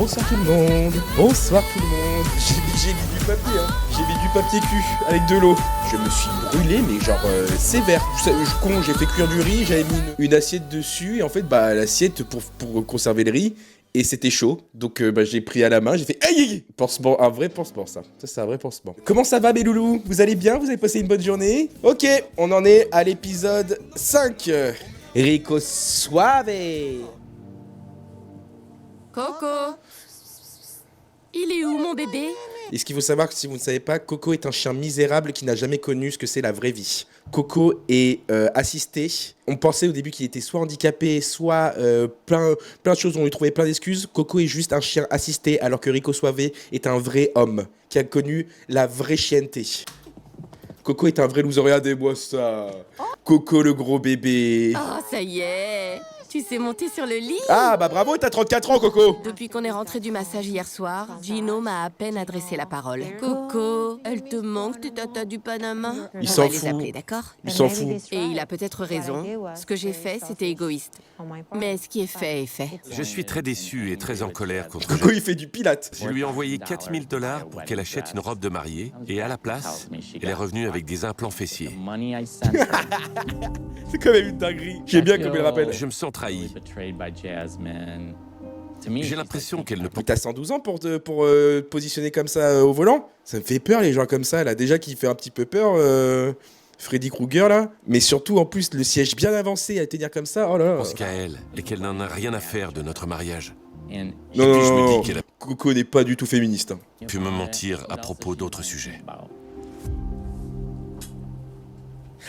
Bonsoir tout le monde. Bonsoir tout le monde. J'ai mis du papier, hein. J'ai mis du papier cul avec de l'eau. Je me suis brûlé, mais genre sévère. J'ai fait cuire du riz, j'avais mis une assiette dessus, et en fait, bah, l'assiette pour conserver le riz, et c'était chaud. Donc, j'ai pris à la main, j'ai fait aïe aïe. Pansement, un vrai pansement, ça. Ça, c'est un vrai pansement. Comment ça va, mes loulous? Vous allez bien? Vous avez passé une bonne journée? Ok, on en est à l'épisode 5. Rico Suave. Coco, il est où mon bébé? Et ce qu'il faut savoir, si vous ne savez pas, Coco est un chien misérable qui n'a jamais connu ce que c'est la vraie vie. Coco est assisté. On pensait au début qu'il était soit handicapé, soit plein de choses, on lui trouvait plein d'excuses. Coco est juste un chien assisté, alors que Rico Suave est un vrai homme qui a connu la vraie chienneté. Coco est un vrai loser, regardez-moi ça. Coco le gros bébé. Oh, ça y est, tu sais monter sur le lit? Ah bah bravo, t'as 34 ans, Coco. Depuis qu'on est rentré du massage hier soir, Gino m'a à peine adressé la parole. Coco, elle te manque tes tatas du Panama? Il On s'en va les fout. appeler, d'accord? Il s'en fout. Et il a peut-être raison. Ce que j'ai fait, c'était égoïste. Mais ce qui est fait est fait. Je suis très déçu et très en colère contre Coco, il fait du pilate. Je lui ai envoyé 4 000 $ pour qu'elle achète une robe de mariée et à la place, elle est revenue avec des implants fessiers. C'est quand même une dinguerie. J'aime bien comme il rappelle. Je me sens trahi. J'ai l'impression qu'elle ne peut Mais t'as 112 ans pour te positionner comme ça au volant? Ça me fait peur, les gens comme ça, là. Déjà qu'il fait un petit peu peur, Freddy Krueger, là. Mais surtout, en plus, le siège bien avancé à tenir comme ça, oh là là. pense qu'à elle et qu'elle n'en a rien à faire de notre mariage. Non, puis, je me non, dis qu'elle a- Coco n'est pas du tout féministe, hein. Pu me mentir à propos d'autres sujets.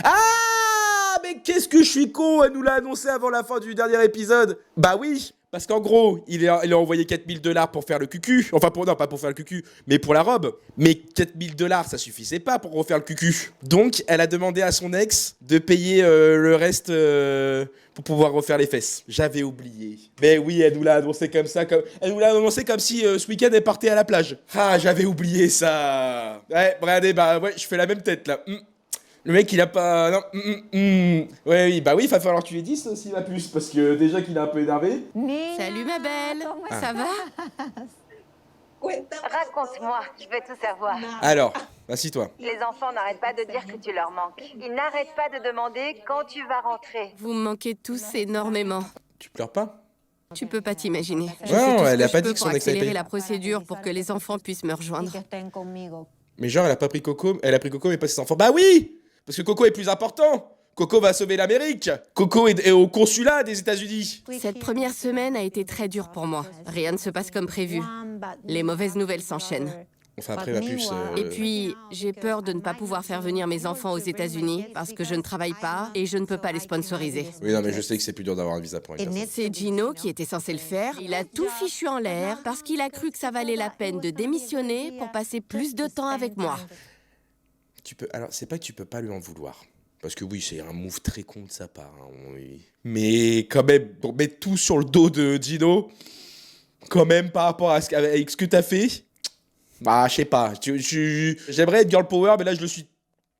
Ah, mais qu'est-ce que je suis con, elle nous l'a annoncé avant la fin du dernier épisode. Bah oui, parce qu'en gros, il a envoyé 4 000 $ pour faire le cucu. Enfin, non, pas pour faire le cucu, mais pour la robe. Mais 4 000 $, ça suffisait pas pour refaire le cucu. Donc, elle a demandé à son ex de payer le reste pour pouvoir refaire les fesses. J'avais oublié. Mais oui, elle nous l'a annoncé comme ça. Elle nous l'a annoncé comme si ce week-end elle partait à la plage. Ah, j'avais oublié ça. Ouais, regardez, bah ouais, je fais la même tête là. Le mec, il a pas... Non. Ouais, oui, bah oui, il va falloir que tu lui dises aussi, ma puce, parce que déjà qu'il est un peu énervé. Salut ma belle, ça va? Raconte-moi, je veux tout savoir. Alors, assis-toi. Les enfants n'arrêtent pas de dire que tu leur manques. Ils n'arrêtent pas de demander quand tu vas rentrer. Vous me manquez tous énormément. Tu pleures pas? Tu peux pas t'imaginer. Je Ouais, fais tout ce elle a que pas je dit peux que pour son ex avait accélérer payé. la procédure pour que les enfants puissent me rejoindre. Mais genre, elle a pas pris Coco, elle a pris Coco mais pas ses enfants. Bah oui! Parce que Coco est plus important. Coco va sauver l'Amérique. Coco est au consulat des États-Unis. Cette première semaine a été très dure pour moi. Rien ne se passe comme prévu. Les mauvaises nouvelles s'enchaînent. Enfin, après, ma puce... Et puis, j'ai peur de ne pas pouvoir faire venir mes enfants aux États-Unis parce que je ne travaille pas et je ne peux pas les sponsoriser. Oui, non, mais je sais que c'est plus dur d'avoir un visa pour les personnes. C'est Gino qui était censé le faire. Il a tout fichu en l'air parce qu'il a cru que ça valait la peine de démissionner pour passer plus de temps avec moi. Alors, c'est pas que tu peux pas lui en vouloir. Parce que oui, c'est un move très con de sa part. Hein, oui. Mais quand même, pour mettre tout sur le dos de Gino, quand même, par rapport à avec ce que t'as fait, bah, je sais pas. J'aimerais être girl power, mais là, je le suis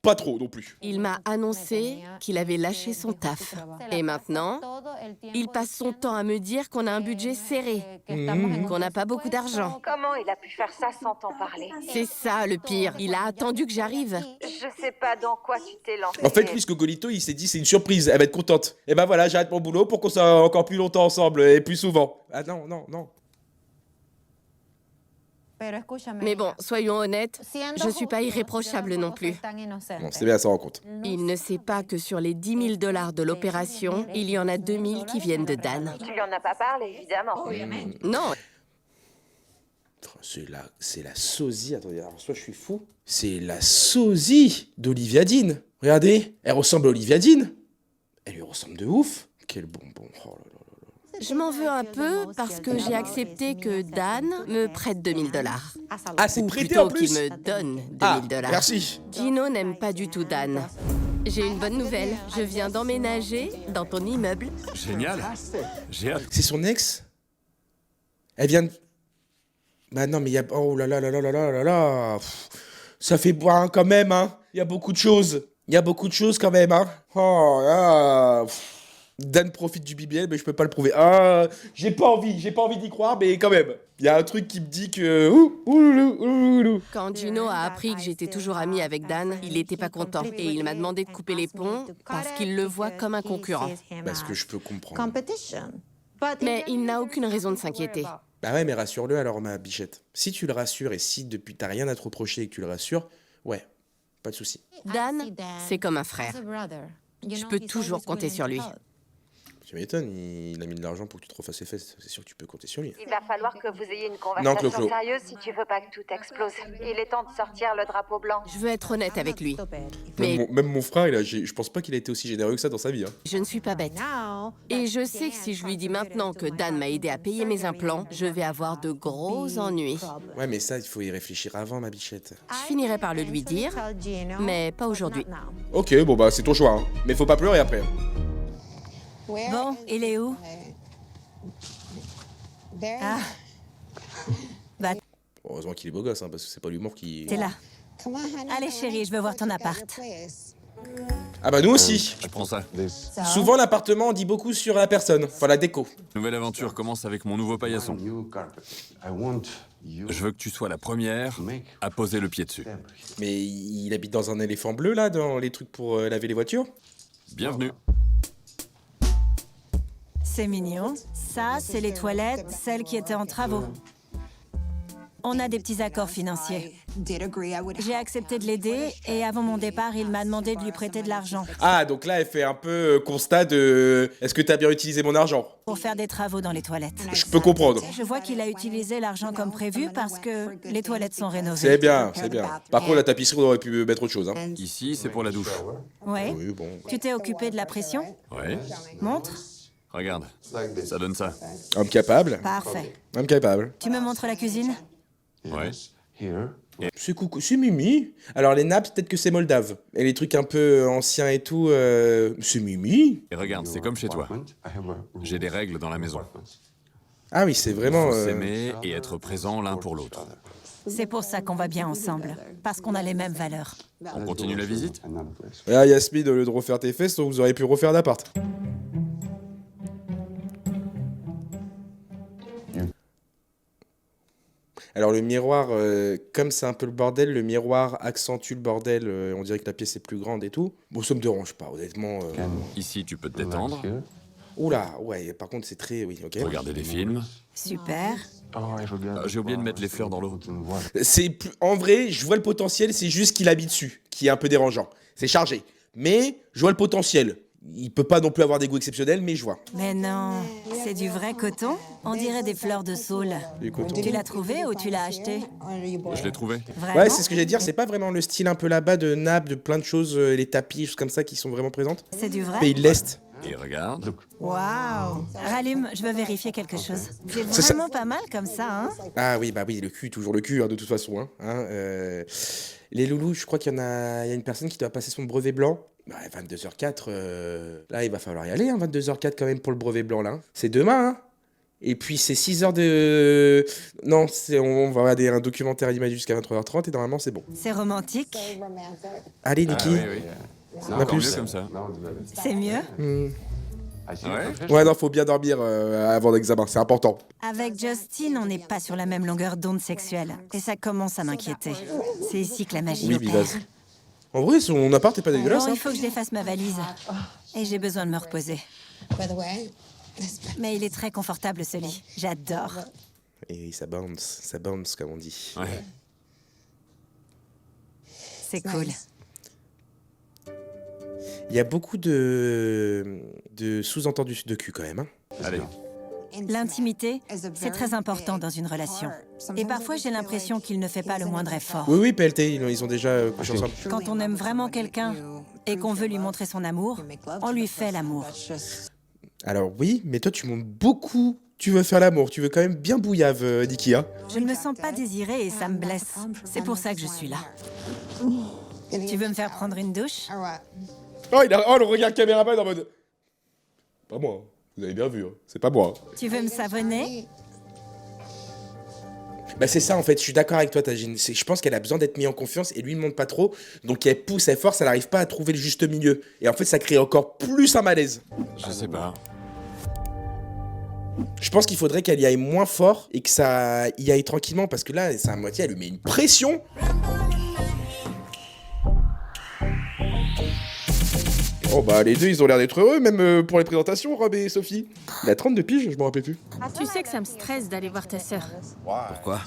pas trop non plus. Il m'a annoncé qu'il avait lâché son taf. Et maintenant, il passe son temps à me dire qu'on a un budget serré, qu'on n'a pas beaucoup d'argent. Comment il a pu faire ça sans t'en parler? C'est ça le pire. Il a attendu que j'arrive. Je sais pas dans quoi tu t'es lancé. En fait, lui, ce Coccolito, il s'est dit, c'est une surprise, elle va être contente. Et ben voilà, j'arrête mon boulot pour qu'on soit encore plus longtemps ensemble et plus souvent. Ah non, non, non. Mais bon, soyons honnêtes, je suis pas irréprochable non plus. Bon, c'est bien, ça rend compte. Il ne sait pas que sur les 10 000 $ de l'opération, il y en a 2 000 qui viennent de Dan. Tu lui en as pas parlé, évidemment. Non, C'est la sosie. Attendez, alors soit je suis fou. C'est la sosie d'Olivia Dean. Regardez, elle ressemble à Olivia Dean. Elle lui ressemble de ouf. Quel bonbon. Oh là là. je m'en veux un peu parce que j'ai accepté que Dan me prête 2 000 $. Ah, c'est Ou prêté en plutôt plus. qu'il me donne 2 000 Ah, $. merci. Gino n'aime pas du tout Dan. J'ai une bonne nouvelle. Je viens d'emménager dans ton immeuble. Génial. J'ai hâte. C'est son ex. Elle vient de... Bah non, mais il y a... Oh là là là là là là là là. Pff, ça fait boire hein, quand même, hein. Il y a beaucoup de choses. Il y a beaucoup de choses quand même, hein. Oh là. Pff. Dan profite du BBL, mais je peux pas le prouver. Ah, j'ai pas envie d'y croire, mais quand même. Il y a un truc qui me dit que... Quand Gino a appris que j'étais toujours amie avec Dan, il était pas content. Et il m'a demandé de couper les ponts parce qu'il le voit comme un concurrent. Parce que je peux comprendre. Mais il n'a aucune raison de s'inquiéter. Bah ouais, mais rassure-le alors, ma bichette. Si tu le rassures et si depuis t'as rien à te reprocher et que tu le rassures, ouais, pas de souci. Dan, c'est comme un frère. Je peux toujours compter sur lui. Tu m'étonnes, il a mis de l'argent pour que tu te refasses les fesses. C'est sûr que tu peux compter sur lui. Il va falloir que vous ayez une conversation Clo-Clo. sérieuse si tu veux pas que tout explose. Il est temps de sortir le drapeau blanc. Je veux être honnête avec lui. Même Mais mon frère, je pense pas qu'il a été aussi généreux que ça dans sa vie. Hein. je ne suis pas bête. Et je sais que si je lui dis maintenant que Dan m'a aidé à payer mes implants, je vais avoir de gros ennuis. Ouais, mais ça, il faut y réfléchir avant, ma bichette. Je finirai par le lui dire, mais pas aujourd'hui. Ok, bon bah c'est ton choix. Hein. Mais faut pas pleurer après. Bon, il est où? Ah, Heureusement qu'il est beau gosse, hein, parce que c'est pas l'humour qui... t'es là. Allez chérie, je veux voir ton appart. Ah bah nous aussi. Je prends ça. Souvent l'appartement on dit beaucoup sur la personne, enfin la déco. Nouvelle aventure commence avec mon nouveau paillasson. Je veux que tu sois la première à poser le pied dessus. Mais il habite dans un éléphant bleu là, dans les trucs pour laver les voitures. Bienvenue. C'est mignon. Ça, c'est les toilettes, celles qui étaient en travaux. On a des petits accords financiers. J'ai accepté de l'aider et avant mon départ, il m'a demandé de lui prêter de l'argent Ah donc là elle fait un peu constat de... Est-ce que t'as bien utilisé mon argent? pour faire des travaux dans les toilettes. Je peux comprendre. Je vois qu'il a utilisé l'argent comme prévu parce que les toilettes sont rénovées. C'est bien, c'est bien. Par contre la tapisserie on aurait pu mettre autre chose. Hein. Ici, c'est pour la douche. Ouais. Oui bon. Tu t'es occupé de la pression? Ouais. Montre. Regarde. Ça donne ça. Homme capable. Parfait. Homme capable. Tu me montres la cuisine? Ouais. C'est coucou, c'est Mimi. Alors les nappes, peut-être que c'est moldave. Et les trucs un peu anciens et tout, c'est Mimi. Et regarde, c'est comme chez toi. J'ai des règles dans la maison. Ah oui, c'est vraiment... Faut s'aimer et être présent l'un pour l'autre. C'est pour ça qu'on va bien ensemble. Parce qu'on a les mêmes valeurs. On continue la visite? Ah Yasmine, au lieu de refaire tes fesses, vous auriez pu refaire d'appart. Alors le miroir, comme c'est un peu le bordel, le miroir accentue le bordel, on dirait que la pièce est plus grande et tout. Bon, ça me dérange pas, honnêtement. Ici, tu peux te détendre, Oula, ouais, par contre c'est très... Oui, ok. regarder des films. Super. J'ai oublié de mettre les fleurs dans l'eau. En vrai, je vois le potentiel, c'est juste qu'il habite dessus, qui est un peu dérangeant. C'est chargé. Mais je vois le potentiel. Il peut pas non plus avoir des goûts exceptionnels, mais je vois. Mais non, c'est du vrai coton. On dirait des fleurs de saule. Du coton. Tu l'as trouvé ou tu l'as acheté? Je l'ai trouvé. Vraiment? Ouais, c'est ce que j'allais dire, c'est pas vraiment le style un peu là-bas de nappes, de plein de choses, les tapis, choses comme ça qui sont vraiment présentes. C'est du vrai? Pays de l'Est. Et regarde. Waouh! Rallume, je veux vérifier quelque chose. C'est C'est ça. vraiment pas mal comme ça, hein? Ah oui, bah oui, le cul, toujours le cul, hein, de toute façon. Les loulous, je crois qu'il y a une personne qui doit passer son brevet blanc. Ouais, 22h04, là, il va falloir y aller, hein, 22h04 quand même pour le brevet blanc, là. C'est demain, hein. Et puis, c'est 6 heures de... Non, on va regarder un documentaire animé jusqu'à 23h30 et normalement, c'est bon. C'est romantique. Allez, Ah, Niki. oui, oui. C'est On a encore plus. mieux comme ça. C'est mieux. Ouais. Ouais, non, faut bien dormir avant l'examen, c'est important. Avec Justin, on n'est pas sur la même longueur d'onde sexuelle. Et ça commence à m'inquiéter. C'est ici que la magie Oui, opère. Bivaz. En vrai, son appart est pas dégueulasse, Bon, hein. il faut que je défasse ma valise. Et j'ai besoin de me reposer. Mais il est très confortable, ce lit. J'adore. Et ça bounce, comme on dit. Ouais. C'est cool. Il y a beaucoup de sous-entendus de cul, quand même, hein. Allez. L'intimité, c'est très important dans une relation. Et parfois, j'ai l'impression qu'il ne fait pas le moindre effort. Oui, PLT, ils ont déjà couché ensemble. Quand on aime vraiment quelqu'un et qu'on veut lui montrer son amour, on lui fait l'amour. Alors oui, mais toi, tu montes beaucoup. Tu veux faire l'amour, tu veux quand même bien bouillave, Niki, hein. Je ne me sens pas désirée et ça me blesse. C'est pour ça que je suis là. Tu veux me faire prendre une douche? Oh, le regard caméraman en mode... Pas moi, hein. Vous avez bien vu, hein. C'est pas moi. Tu veux me savonner? Bah c'est ça en fait, je suis d'accord avec toi Tajine. Je pense qu'elle a besoin d'être mise en confiance et lui il ne montre pas trop. Donc elle pousse, elle force, elle n'arrive pas à trouver le juste milieu. Et en fait ça crée encore plus un malaise. Je sais pas. Je pense qu'il faudrait qu'elle y aille moins fort et que ça y aille tranquillement parce que là, c'est à moitié, elle lui met une pression. Oh bah les deux ils ont l'air d'être heureux même pour les présentations, Rob et Sophie. Il a 32 piges, je m'en rappelle plus. Tu sais que ça me stresse d'aller voir ta sœur. Pourquoi?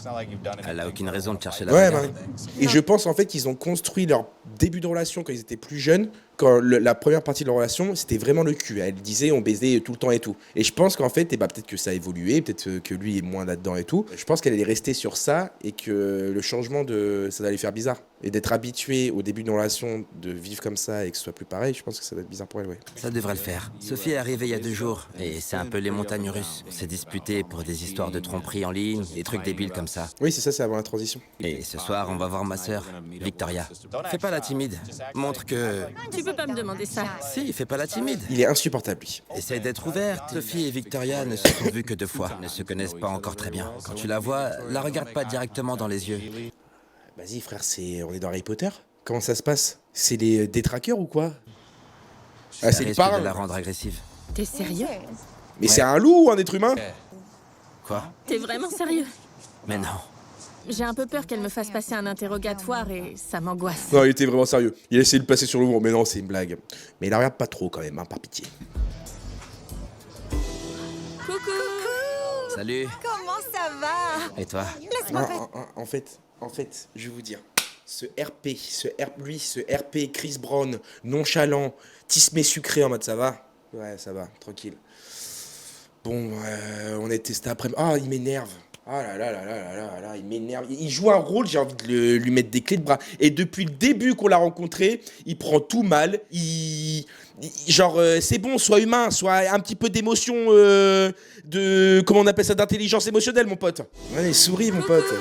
Elle a aucune raison de chercher la Ouais, bagarre. bah. Et je pense en fait qu'ils ont construit leur début de relation quand ils étaient plus jeunes. Quand la première partie de leur relation, c'était vraiment le cul. Elle disait on baisait tout le temps et tout. Et je pense qu'en fait, peut-être que ça a évolué, peut-être que lui est moins là-dedans et tout. Je pense qu'elle est restée sur ça et que le changement ça allait faire bizarre. Et d'être habitué au début d'une relation, de vivre comme ça et que ce soit plus pareil, je pense que ça va être bizarre pour elle, ouais. Ça devrait le faire. Sophie est arrivée il y a 2 jours, et c'est un peu les montagnes russes. On s'est disputé pour des histoires de tromperie en ligne, des trucs débiles comme ça. Oui, c'est ça, c'est avant la transition. Et ce soir, on va voir ma sœur, Victoria. Fais pas la timide. Montre que... Tu peux pas me demander ça. Si, fais pas la timide. Il est insupportable, lui. Essaye d'être ouverte. Sophie et Victoria ne se sont vues que 2 fois, ne se connaissent pas encore très bien. Quand tu la vois, la regarde pas directement dans les yeux. Vas-y, frère, on est dans Harry Potter. Comment ça se passe? C'est les détraqueurs ou quoi? Ah, Ça c'est le risque de parrain. la rendre agressive. T'es sérieux? Mais c'est un loup ou un être humain? Quoi? T'es vraiment sérieux? Mais non. J'ai un peu peur qu'elle me fasse passer un interrogatoire et ça m'angoisse. Non, il était vraiment sérieux. Il a essayé de passer sur le mot, mais non, c'est une blague. Mais il la regarde pas trop quand même, hein, par pitié. Coucou! Salut. Comment ça va? Et toi? En fait, je vais vous dire, ce RP Chris Brown, nonchalant, tismé sucré en mode ça va? Ouais, ça va, tranquille. Bon, on a été cet après-midi. Ah, il m'énerve. Ah là là là là là là là, il m'énerve. Il joue un rôle, j'ai envie de lui mettre des clés de bras. Et depuis le début qu'on l'a rencontré, il prend tout mal. Genre, c'est bon, sois humain, sois un petit peu d'émotion, comment on appelle ça, d'intelligence émotionnelle, mon pote. Allez, souris, mon pote.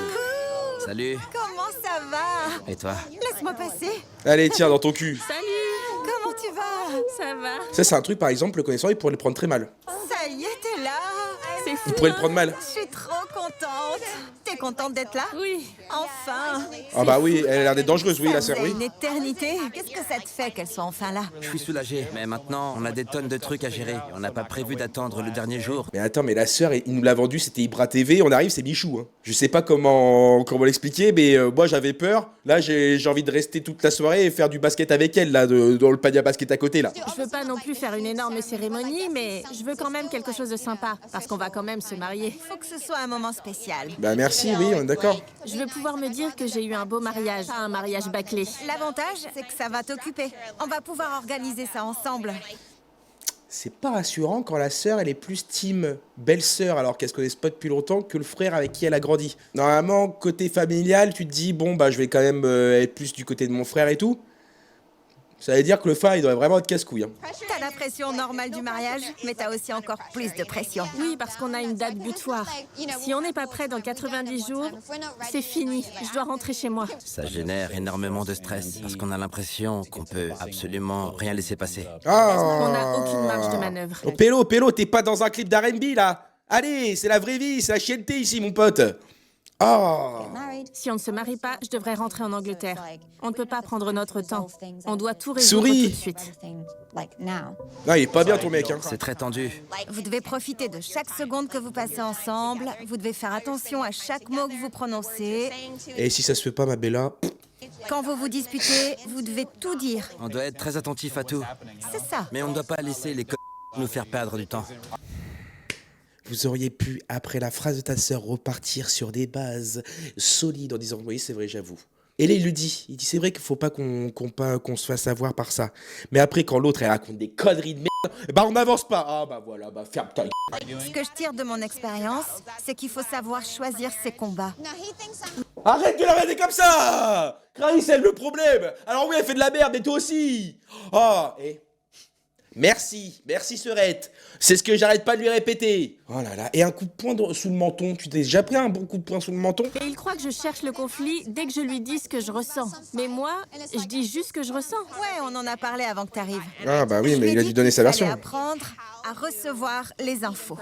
Salut. Comment ça va? Et toi? Laisse-moi passer. Allez, tiens, dans ton cul. Salut! Comment tu vas? Ça va. Ça, c'est un truc, par exemple, le connaissant, il pourrait le prendre très mal. Ça y est, t'es là. C'est fou. Il pourrait le prendre mal. Je suis trop contente. T'es contente d'être là? Oui. Enfin. Ah bah oui, elle a l'air d'être dangereuse, oui, la sœur, oui. Une éternité. Qu'est-ce que ça te fait qu'elle soit enfin là? Je suis soulagé, mais maintenant, on a des tonnes de trucs à gérer. On n'a pas prévu d'attendre le dernier jour. Mais attends, mais la sœur, il nous l'a vendu, c'était Ibra TV, on arrive, c'est Michou. Hein. Je sais pas comment l'expliquer, mais moi j'avais peur. Là, j'ai envie de rester toute la soirée et faire du basket avec elle, là, dans le panier à basket à côté, là. Je veux pas non plus faire une énorme cérémonie, mais je veux quand même quelque chose de sympa, parce qu'on va quand même se marier. Faut que ce soit un moment spécial. Bah merci, oui, on est d'accord. Je veux pouvoir me dire que j'ai eu un beau mariage, pas un mariage bâclé. L'avantage, c'est que ça va t'occuper. On va pouvoir organiser ça ensemble. C'est pas rassurant quand la sœur, elle est plus team belle-sœur, alors qu'elle se connaisse pas depuis longtemps, que le frère avec qui elle a grandi. Normalement, côté familial, tu te dis, bon, bah je vais quand même être plus du côté de mon frère et tout. Ça veut dire que le frère, il devrait vraiment être casse-couille. Hein. T'as la pression normale du mariage, mais t'as aussi encore plus de pression. Oui, parce qu'on a une date butoir. Si on n'est pas prêt dans 90 jours, c'est fini. Je dois rentrer chez moi. Ça génère énormément de stress, parce qu'on a l'impression qu'on peut absolument rien laisser passer. Ah. On n'a aucune marge de manœuvre. Oh, Pélo, t'es pas dans un clip d'R&B, là. Allez, c'est la vraie vie, c'est la chienneté ici, mon pote. Oh. Si on ne se marie pas, je devrais rentrer en Angleterre. On ne peut pas prendre notre temps. On doit tout résoudre Souris. tout de suite. Non, il est pas bien ton mec, hein. C'est très tendu. Vous devez profiter de chaque seconde que vous passez ensemble. Vous devez faire attention à chaque mot que vous prononcez. Et si ça se fait pas, ma Bella? Quand vous vous disputez, vous devez tout dire. On doit être très attentif à tout. C'est ça. Mais on ne doit pas laisser les nous faire perdre du temps. Vous auriez pu, après la phrase de ta sœur, repartir sur des bases solides en disant « Oui, c'est vrai, j'avoue ». Et là, il le dit. Il dit « C'est vrai qu'il faut pas qu'on se fasse avoir par ça. » Mais après, quand l'autre, elle raconte des conneries de merde, bah on n'avance pas. Ah bah voilà, bah ferme ta gueule. Ce que je tire de mon expérience, c'est qu'il faut savoir choisir ses combats. Arrête de la regarder comme ça. Kraïs, c'est le problème. Alors oui, elle fait de la merde, mais toi aussi. Ah, Merci, merci Serette. C'est ce que j'arrête pas de lui répéter. Oh là là, et un coup de poing sous le menton. Tu t'es déjà pris un bon coup de poing sous le menton? Et il croit que je cherche le conflit dès que je lui dis ce que je ressens. Mais moi, je dis juste ce que je ressens. Ouais, on en a parlé avant que t'arrives. Ah bah oui, Je mais lui ai il a dit dû donner qu'il sa fallait version. apprendre à recevoir les infos.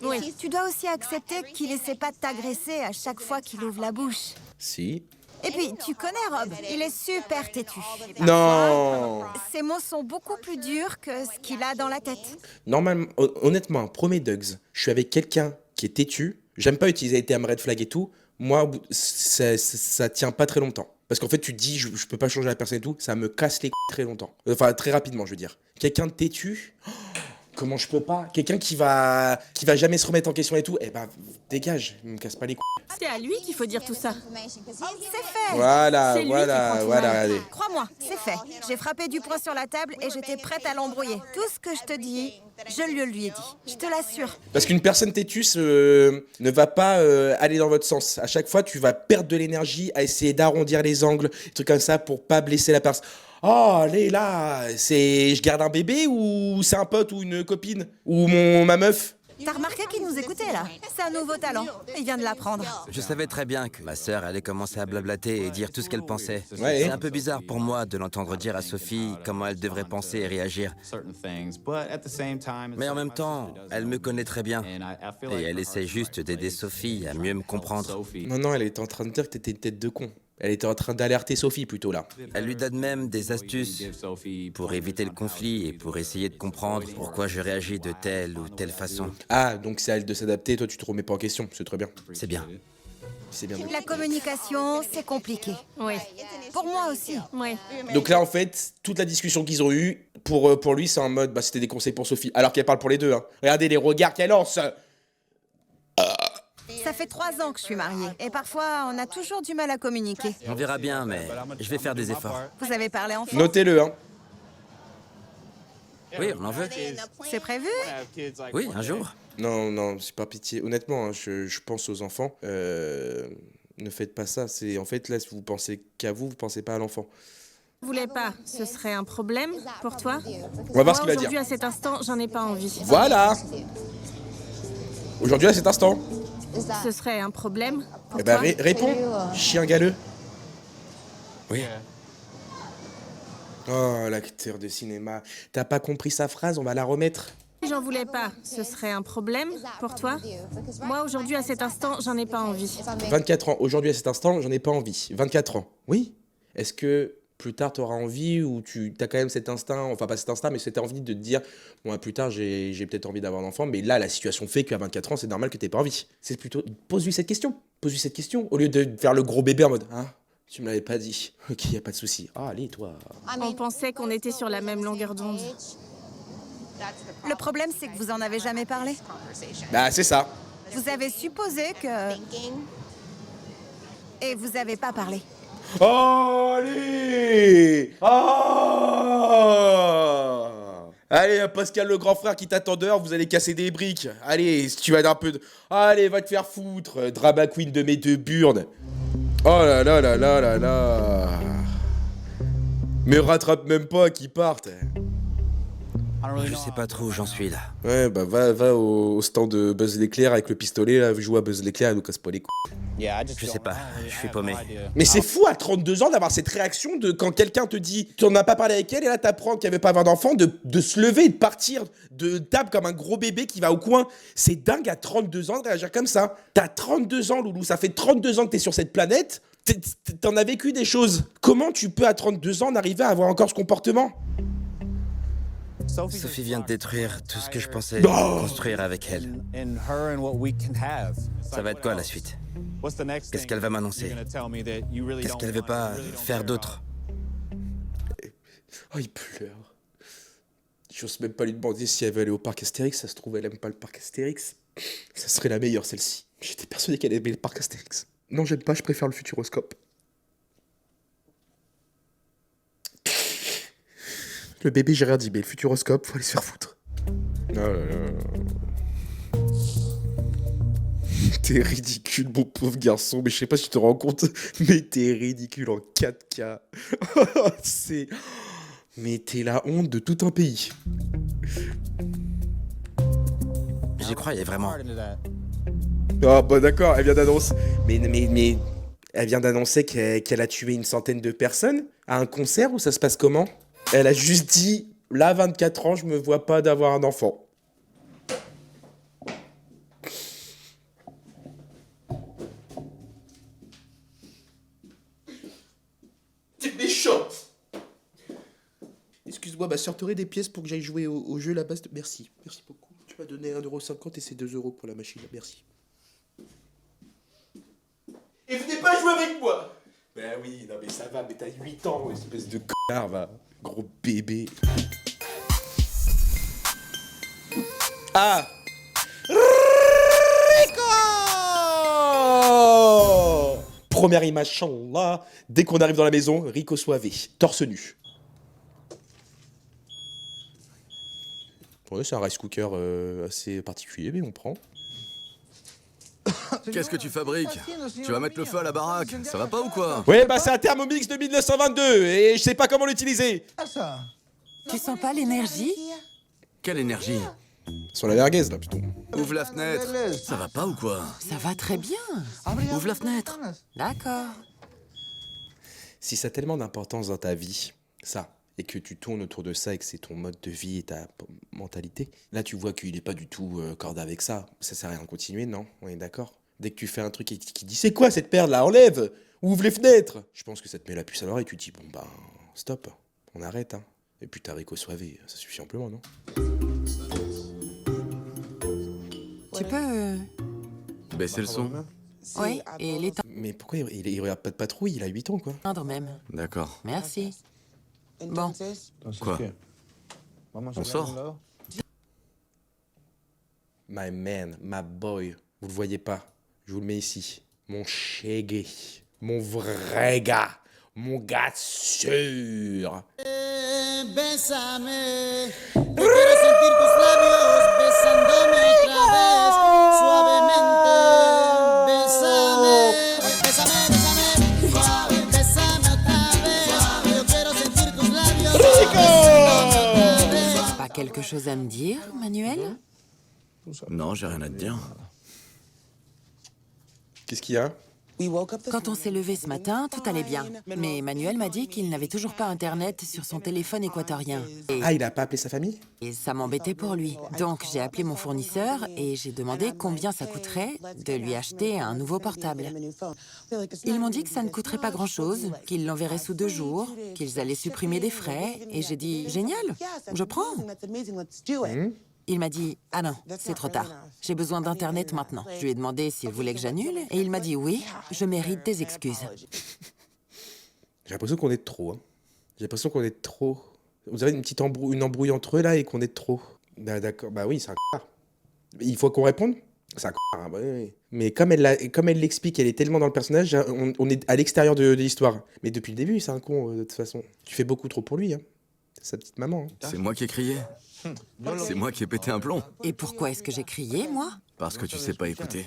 Oui. Tu dois aussi accepter qu'il essaie pas de t'agresser à chaque fois qu'il ouvre la bouche. Si. Et puis, tu connais Rob, il est super têtu. Non. Ses mots sont beaucoup plus durs que ce qu'il a dans la tête. Normalement, honnêtement, premier Dugs, je suis avec quelqu'un qui est têtu. J'aime pas utiliser les termes red flag et tout. Moi, ça tient pas très longtemps. Parce qu'en fait, tu te dis, je peux pas changer la personne et tout. Ça me casse les couilles très longtemps. Enfin, très rapidement, je veux dire. Quelqu'un de têtu. Comment je peux pas? Quelqu'un qui va jamais se remettre en question et tout. Eh ben, dégage, me casse pas les couilles. C'est à lui qu'il faut dire tout ça. C'est fait. Voilà, C'est lui qui voilà, prend tout voilà, mal. regardez. Crois-moi, c'est fait. J'ai frappé du poing sur la table et j'étais prête à l'embrouiller. Tout ce que je te dis, je lui ai dit. Je te l'assure. Parce qu'une personne têtue ne va pas aller dans votre sens. À chaque fois, tu vas perdre de l'énergie à essayer d'arrondir les angles, des trucs comme ça pour pas blesser la personne. Oh, allez là, je garde un bébé ou c'est un pote ou une copine ou ma meuf? T'as remarqué qu'il nous écoutait là? C'est un nouveau talent. Il vient de l'apprendre. Je savais très bien que ma sœur allait commencer à blablater et dire tout ce qu'elle pensait. Ouais. C'est un peu bizarre pour moi de l'entendre dire à Sophie comment elle devrait penser et réagir. Mais en même temps, elle me connaît très bien. Et elle essaie juste d'aider Sophie à mieux me comprendre. Non, elle était en train de dire que t'étais une tête de con. Elle était en train d'alerter Sophie plutôt là. Elle lui donne même des astuces pour éviter le conflit et pour essayer de comprendre pourquoi je réagis de telle ou telle façon. Ah, donc c'est à elle de s'adapter, toi tu te remets pas en question, c'est très bien. C'est bien. C'est bien. La communication, c'est compliqué. Oui. Pour moi aussi. Oui. Donc là en fait, toute la discussion qu'ils ont eue, pour lui c'est en mode, c'était des conseils pour Sophie, alors qu'elle parle pour les deux. Hein. Regardez les regards qu'elle lance. Ça fait 3 ans que je suis mariée. Et parfois, on a toujours du mal à communiquer. On verra bien, mais je vais faire des efforts. Vous avez parlé enfant? Notez-le, hein. Oui, on en veut. C'est prévu? Oui, un jour. Non, c'est pas pitié. Honnêtement, hein, je pense aux enfants. Ne faites pas ça. C'est en fait là, si vous pensez qu'à vous, vous pensez pas à l'enfant. Vous voulez pas? Ce serait un problème pour toi? On va voir ce qu'il va Aujourd'hui, dire. à cet instant, j'en ai pas envie. Voilà. Aujourd'hui à cet instant. Ce serait un problème pour Eh ben toi? réponds, chien galeux. Oui. Oh, l'acteur de cinéma. T'as pas compris sa phrase, on va la remettre. J'en voulais pas. Ce serait un problème pour toi? Moi, aujourd'hui, à cet instant, j'en ai pas envie. 24 ans. Aujourd'hui à cet instant, j'en ai pas envie. 24 ans. Oui. Est-ce que plus tard t'auras envie ou tu as quand même cet instinct, enfin pas cet instinct, mais cette envie de te dire, bon, plus tard j'ai peut-être envie d'avoir un enfant, mais là la situation fait qu'à 24 ans, c'est normal que t'aies pas envie. C'est plutôt, pose-lui cette question. Pose-lui cette question. Au lieu de faire le gros bébé en mode, hein, tu me l'avais pas dit. Ok, y a pas de souci. Ah, allez, toi. On pensait qu'on était sur la même longueur d'onde. Le problème, c'est que vous en avez jamais parlé. Bah, c'est ça. Vous avez supposé que... Et vous avez pas parlé. Allez. Allez, Pascal le grand frère qui t'attend dehors, vous allez casser des briques. Allez, si tu vas d'un peu de... Allez, va te faire foutre, drama queen de mes deux burnes. Oh là là là là là là. Me rattrape même pas qu'ils partent. Je sais pas trop où j'en suis là. Ouais, bah va au stand de Buzz l'éclair avec le pistolet, là, joue à Buzz l'éclair et nous casse pas les couilles. Je sais pas, je suis paumé. Mais c'est fou à 32 ans d'avoir cette réaction de quand quelqu'un te dit tu n'en as pas parlé avec elle et là t'apprends qu'il n'y avait pas avoir d'enfant, de se lever et de partir de table comme un gros bébé qui va au coin. C'est dingue à 32 ans de réagir comme ça. T'as 32 ans, Loulou, ça fait 32 ans que t'es sur cette planète, t'en as vécu des choses. Comment tu peux à 32 ans en arriver à avoir encore ce comportement? Sophie vient de détruire tout ce que je pensais Oh. construire avec elle. Ça va être quoi la suite? Qu'est-ce qu'elle va m'annoncer? Qu'est-ce qu'elle veut pas faire d'autre? Oh, il pleure. J'ose même pas lui demander si elle veut aller au parc Astérix. Ça se trouve, elle aime pas le parc Astérix. Ça serait la meilleure, celle-ci. J'étais persuadé qu'elle aimait le parc Astérix. Non, j'aime pas, je préfère le Futuroscope. Le bébé, j'ai rien dit, mais le Futuroscope, faut aller se faire foutre. Oh là là. T'es ridicule, mon pauvre garçon, mais je sais pas si tu te rends compte, mais t'es ridicule en 4K. C'est... Mais t'es la honte de tout un pays. J'y croyais vraiment. Ah bah d'accord, elle vient d'annoncer... Mais... Elle vient d'annoncer qu'elle a tué une centaine de personnes à un concert ou ça se passe comment? Elle a juste dit, là, 24 ans, je me vois pas d'avoir un enfant. T'es méchant. Excuse-moi, ma soeur, t'aurais des pièces pour que j'aille jouer au jeu là-bas? Merci, merci beaucoup. Tu m'as donné 1,50€ et c'est 2€ pour la machine, merci. Et venez pas jouer avec moi! Ben oui, non mais ça va, mais t'as 8 ans, espèce de connard, va. Gros bébé. Ah! Rico! Première image, Inch'Allah. Dès qu'on arrive dans la maison, Rico Suave, torse nu. Ouais, c'est un rice cooker assez particulier, mais on prend. Qu'est-ce que tu fabriques? Tu vas mettre le feu à la baraque, ça va pas ou quoi? Ouais, bah c'est un Thermomix de 1922 et je sais pas comment l'utiliser. Tu sens pas l'énergie? Quelle énergie? Sur la merguez, là, putain. Ouvre la fenêtre. Ça va pas ou quoi? Ça va très bien. Ouvre la fenêtre. D'accord. Si ça a tellement d'importance dans ta vie, ça, et que tu tournes autour de ça et que c'est ton mode de vie et ta mentalité, là tu vois qu'il est pas du tout corde avec ça. Ça sert à rien de continuer, non? On est d'accord? Dès que tu fais un truc qui dit c'est quoi cette perle là, enlève, ouvre les fenêtres, je pense que ça te met la puce à l'oreille et tu te dis bon ben stop, on arrête hein. Et puis t'as Rico Suave, ça suffit amplement, non? Tu peux... Baissez le son. Oui, et Mais pourquoi il regarde pas de patrouille, il a 8 ans quoi. l'éteindre même. D'accord. Merci. Bon, Quoi? On sort? My man, my boy, vous le voyez pas, je vous le mets ici. Mon chégué, mon vrai gars, mon gars sûr. pas quelque chose à me dire, Manuel? Non, j'ai rien à te dire. Qu'est-ce qu'il y a? Quand on s'est levé ce matin, tout allait bien. Mais Manuel m'a dit qu'il n'avait toujours pas Internet sur son téléphone équatorien. Ah, il a pas appelé sa famille? Et ça m'embêtait pour lui. Donc j'ai appelé mon fournisseur et j'ai demandé combien ça coûterait de lui acheter un nouveau portable. Ils m'ont dit que ça ne coûterait pas grand-chose, qu'ils l'enverraient sous 2 jours, qu'ils allaient supprimer des frais. Et j'ai dit, génial, je prends. Il m'a dit, ah non, c'est trop tard. J'ai besoin d'Internet maintenant. Je lui ai demandé s'il voulait que j'annule et il m'a dit oui, je mérite des excuses. J'ai l'impression qu'on est de trop. Hein. J'ai l'impression qu'on est de trop. Vous avez une embrouille entre eux là et qu'on est de trop. Bah, d'accord, bah oui, c'est un connard. Il faut qu'on réponde? C'est un connard, hein, bah, oui. Mais comme elle l'explique, elle est tellement dans le personnage, on est à l'extérieur de l'histoire. Mais depuis le début, c'est un con de toute façon. Tu fais beaucoup trop pour lui. Hein. C'est sa petite maman. Hein. C'est moi qui ai crié. C'est moi qui ai pété un plomb. Et pourquoi est-ce que j'ai crié, moi? Parce que tu sais pas écouter.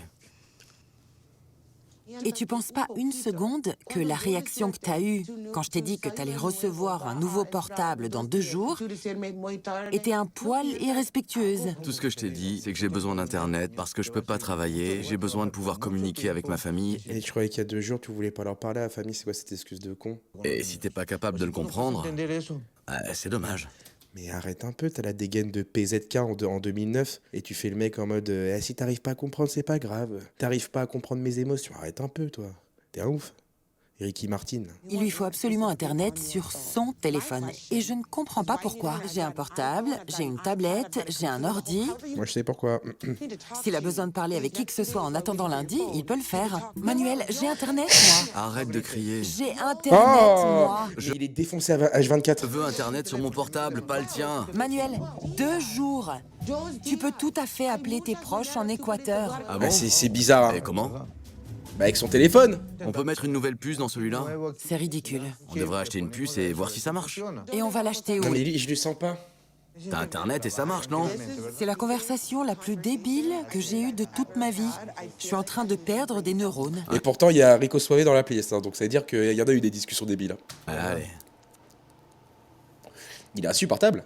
Et tu penses pas une seconde que la réaction que t'as eue quand je t'ai dit que t'allais recevoir un nouveau portable dans 2 jours était un poil irrespectueuse? Tout ce que je t'ai dit, c'est que j'ai besoin d'Internet parce que je peux pas travailler, j'ai besoin de pouvoir communiquer avec ma famille. Et je croyais qu'il y a 2 jours, tu voulais pas leur parler à la famille. C'est quoi cette excuse de con? Et si t'es pas capable de le comprendre, c'est dommage. Mais arrête un peu, t'as la dégaine de PZK en 2009 et tu fais le mec en mode si t'arrives pas à comprendre, c'est pas grave. T'arrives pas à comprendre mes émotions, arrête un peu, toi. T'es un ouf. Ricky Martin. Il lui faut absolument Internet sur son téléphone. Et je ne comprends pas pourquoi. J'ai un portable, j'ai une tablette, j'ai un ordi. Moi, je sais pourquoi. S'il a besoin de parler avec qui que ce soit en attendant lundi, il peut le faire. Manuel, j'ai Internet, moi. Arrête de crier. J'ai Internet, moi. Il est défoncé à H24. Je veux Internet sur mon portable, pas le tien. Manuel, 2 jours. Tu peux tout à fait appeler tes proches en Équateur. Ah bon? Bah, c'est bizarre. Hein. Et comment? Bah, avec son téléphone. On peut mettre une nouvelle puce dans celui-là? C'est ridicule. On devrait acheter une puce et voir si ça marche. Et on va l'acheter Non, où? mais lui, je le sens pas. T'as Internet et ça marche, non? C'est la conversation la plus débile que j'ai eue de toute ma vie. Je suis en train de perdre des neurones. Et pourtant, il y a Rico Suave dans la playlist, hein, donc ça veut dire qu'il y en a eu des discussions débiles. Hein. Allez. Il est insupportable.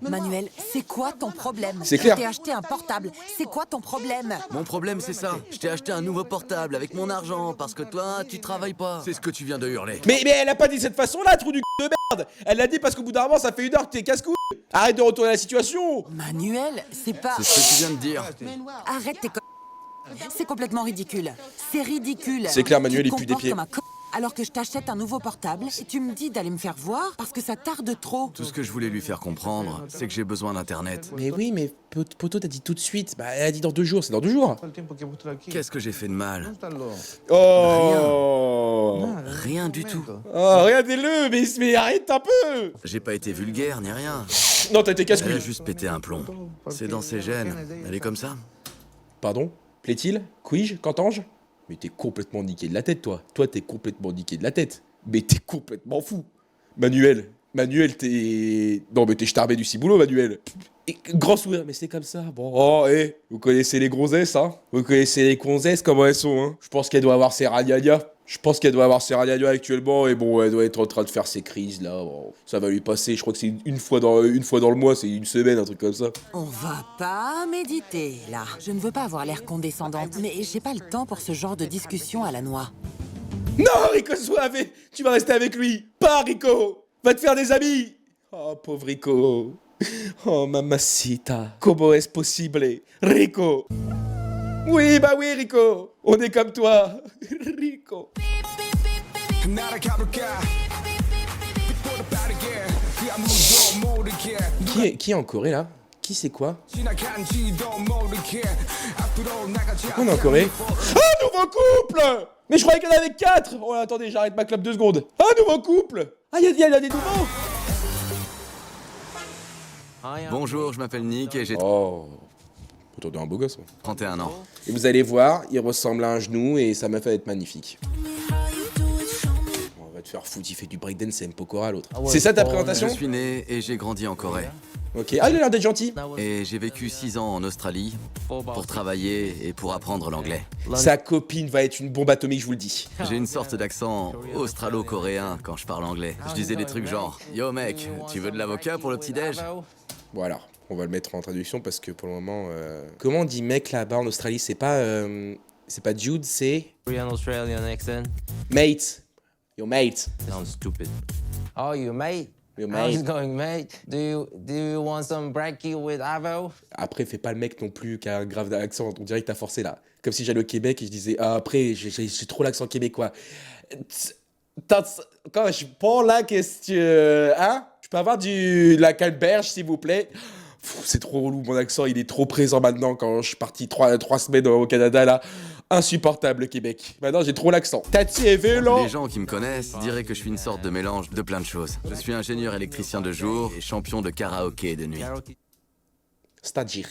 Manuel, c'est quoi ton problème? C'est clair. Je t'ai acheté un portable. C'est quoi ton problème? Mon problème, c'est ça. Je t'ai acheté un nouveau portable avec mon argent parce que toi, tu travailles pas. C'est ce que tu viens de hurler. Mais elle a pas dit de cette façon-là, trou du de merde. Elle l'a dit parce qu'au bout d'un moment, ça fait 1 heure que t'es casse-couille. Arrête de retourner la situation. Manuel, c'est pas... C'est ce que tu viens de dire. Arrête tes C'est complètement ridicule. C'est ridicule. C'est clair, Manuel, Tu il te pue des comportes pieds. comme un alors que je t'achète un nouveau portable et tu me dis d'aller me faire voir parce que ça tarde trop. Tout ce que je voulais lui faire comprendre, c'est que j'ai besoin d'Internet. Mais oui, mais Poto t'as dit tout de suite. Bah, elle a dit dans 2 jours, c'est dans 2 jours. Qu'est-ce que j'ai fait de mal? Oh Rien du tout. Oh, regardez-le, mais arrête un peu. J'ai pas été vulgaire ni rien. Non, t'as été Elle a casse-couille. juste pété un plomb. C'est dans ses gènes. Elle est comme ça. Pardon? Plaît-il? Quij? Qu'entends-je? Mais t'es complètement niqué de la tête, toi. Toi, t'es complètement niqué de la tête. Mais t'es complètement fou. Manuel, t'es... Non, mais t'es starbé du ciboulot, Manuel. Et, grand sourire, mais c'est comme ça. Bon, oh, vous connaissez les gonzesses, hein? Vous connaissez les gonzesses, comment elles sont, hein? Je pense qu'elle doit avoir ses ragnagnas. Actuellement, et bon, elle doit être en train de faire ses crises, là. Bon, ça va lui passer, je crois que c'est une fois dans le mois, c'est une semaine, un truc comme ça. On va pas méditer, là. Je ne veux pas avoir l'air condescendante, mais j'ai pas le temps pour ce genre de discussion à la noix. Non, Rico Suave, tu vas rester avec lui. Pas Rico. Va te faire des amis. Oh, pauvre Rico. Oh, mamacita. Comment est-ce possible? Rico. Oui, bah oui, Rico. On est comme toi. Rico. Qui est en Corée, là? Qui c'est quoi? On est en Corée. Un nouveau couple! Mais je croyais qu'il y en avait 4! Oh, attendez, j'arrête ma clope 2 secondes. Un nouveau couple! Ah, il y a des nouveaux! Bonjour, je m'appelle Nick et j'ai Oh. Pourtant, un beau gosse. Ouais. 31 ans. Et vous allez voir, il ressemble à un genou et ça m'a fait être magnifique. On va te faire foutre, il fait du breakdance, c'est Mpokora l'autre. C'est ça ta Je présentation? suis né et j'ai grandi en Corée. Ok. Ah, il a l'air d'être gentil. Et j'ai vécu 6 ans en Australie pour travailler et pour apprendre l'anglais. Sa copine va être une bombe atomique, je vous le dis. J'ai une sorte d'accent australo-coréen quand je parle anglais. Je disais des trucs genre « Yo mec, tu veux de l'avocat pour le petit-déj ?» Bon alors, on va le mettre en traduction parce que pour le moment... Comment on dit mec là-bas en Australie? C'est pas Jude, c'est... Korean Australian accent. Mate. Yo mate. Sounds stupid. Oh, you mate? Yo How's mate. it going, mate? Do you want some brekkie with avo? Après, fais pas le mec non plus qui a un grave accent. On dirait que t'as forcé là. Comme si j'allais au Québec et je disais ah, après, j'ai trop l'accent québécois. Quand je prends la question, hein? Je peux avoir de la calberge, s'il vous plaît? C'est trop relou, mon accent, il est trop présent maintenant quand je suis parti 3 semaines au Canada, là. Insupportable, le Québec. Maintenant, j'ai trop l'accent. Tati et vélo. Les gens qui me connaissent diraient que je suis une sorte de mélange de plein de choses. Je suis ingénieur électricien de jour et champion de karaoké de nuit. C'est-à-dire.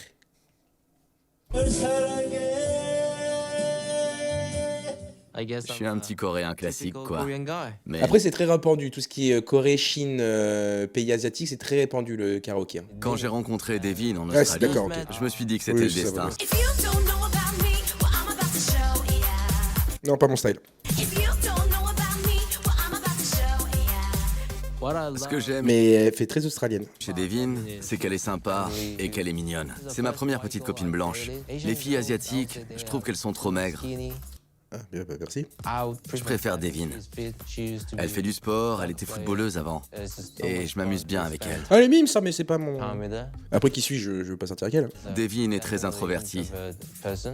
I guess Je suis un petit coréen classique, quoi. Korean guy. Mais Après, c'est très répandu. Tout ce qui est Corée, Chine, pays asiatiques, c'est très répandu, le karaoké. Hein. quand j'ai rencontré Devin en Ah, c'est Australie, d'accord, ok. je me suis dit que c'était Oui, le ça va, destin. ouais. Non, pas mon style. What I Ce que j'aime Mais elle fait très australienne. chez Devin, c'est qu'elle est sympa et qu'elle est mignonne. C'est ma première petite copine blanche. Les filles asiatiques, je trouve qu'elles sont trop maigres. Ah, bien, bah, merci. Je préfère Devin. Elle fait du sport, elle était footballeuse avant. Et je m'amuse bien avec elle. Ah, les mimes, ça, mais c'est pas mon... Après, qui suis-je? Je veux pas sortir avec elle. Devin est très introvertie.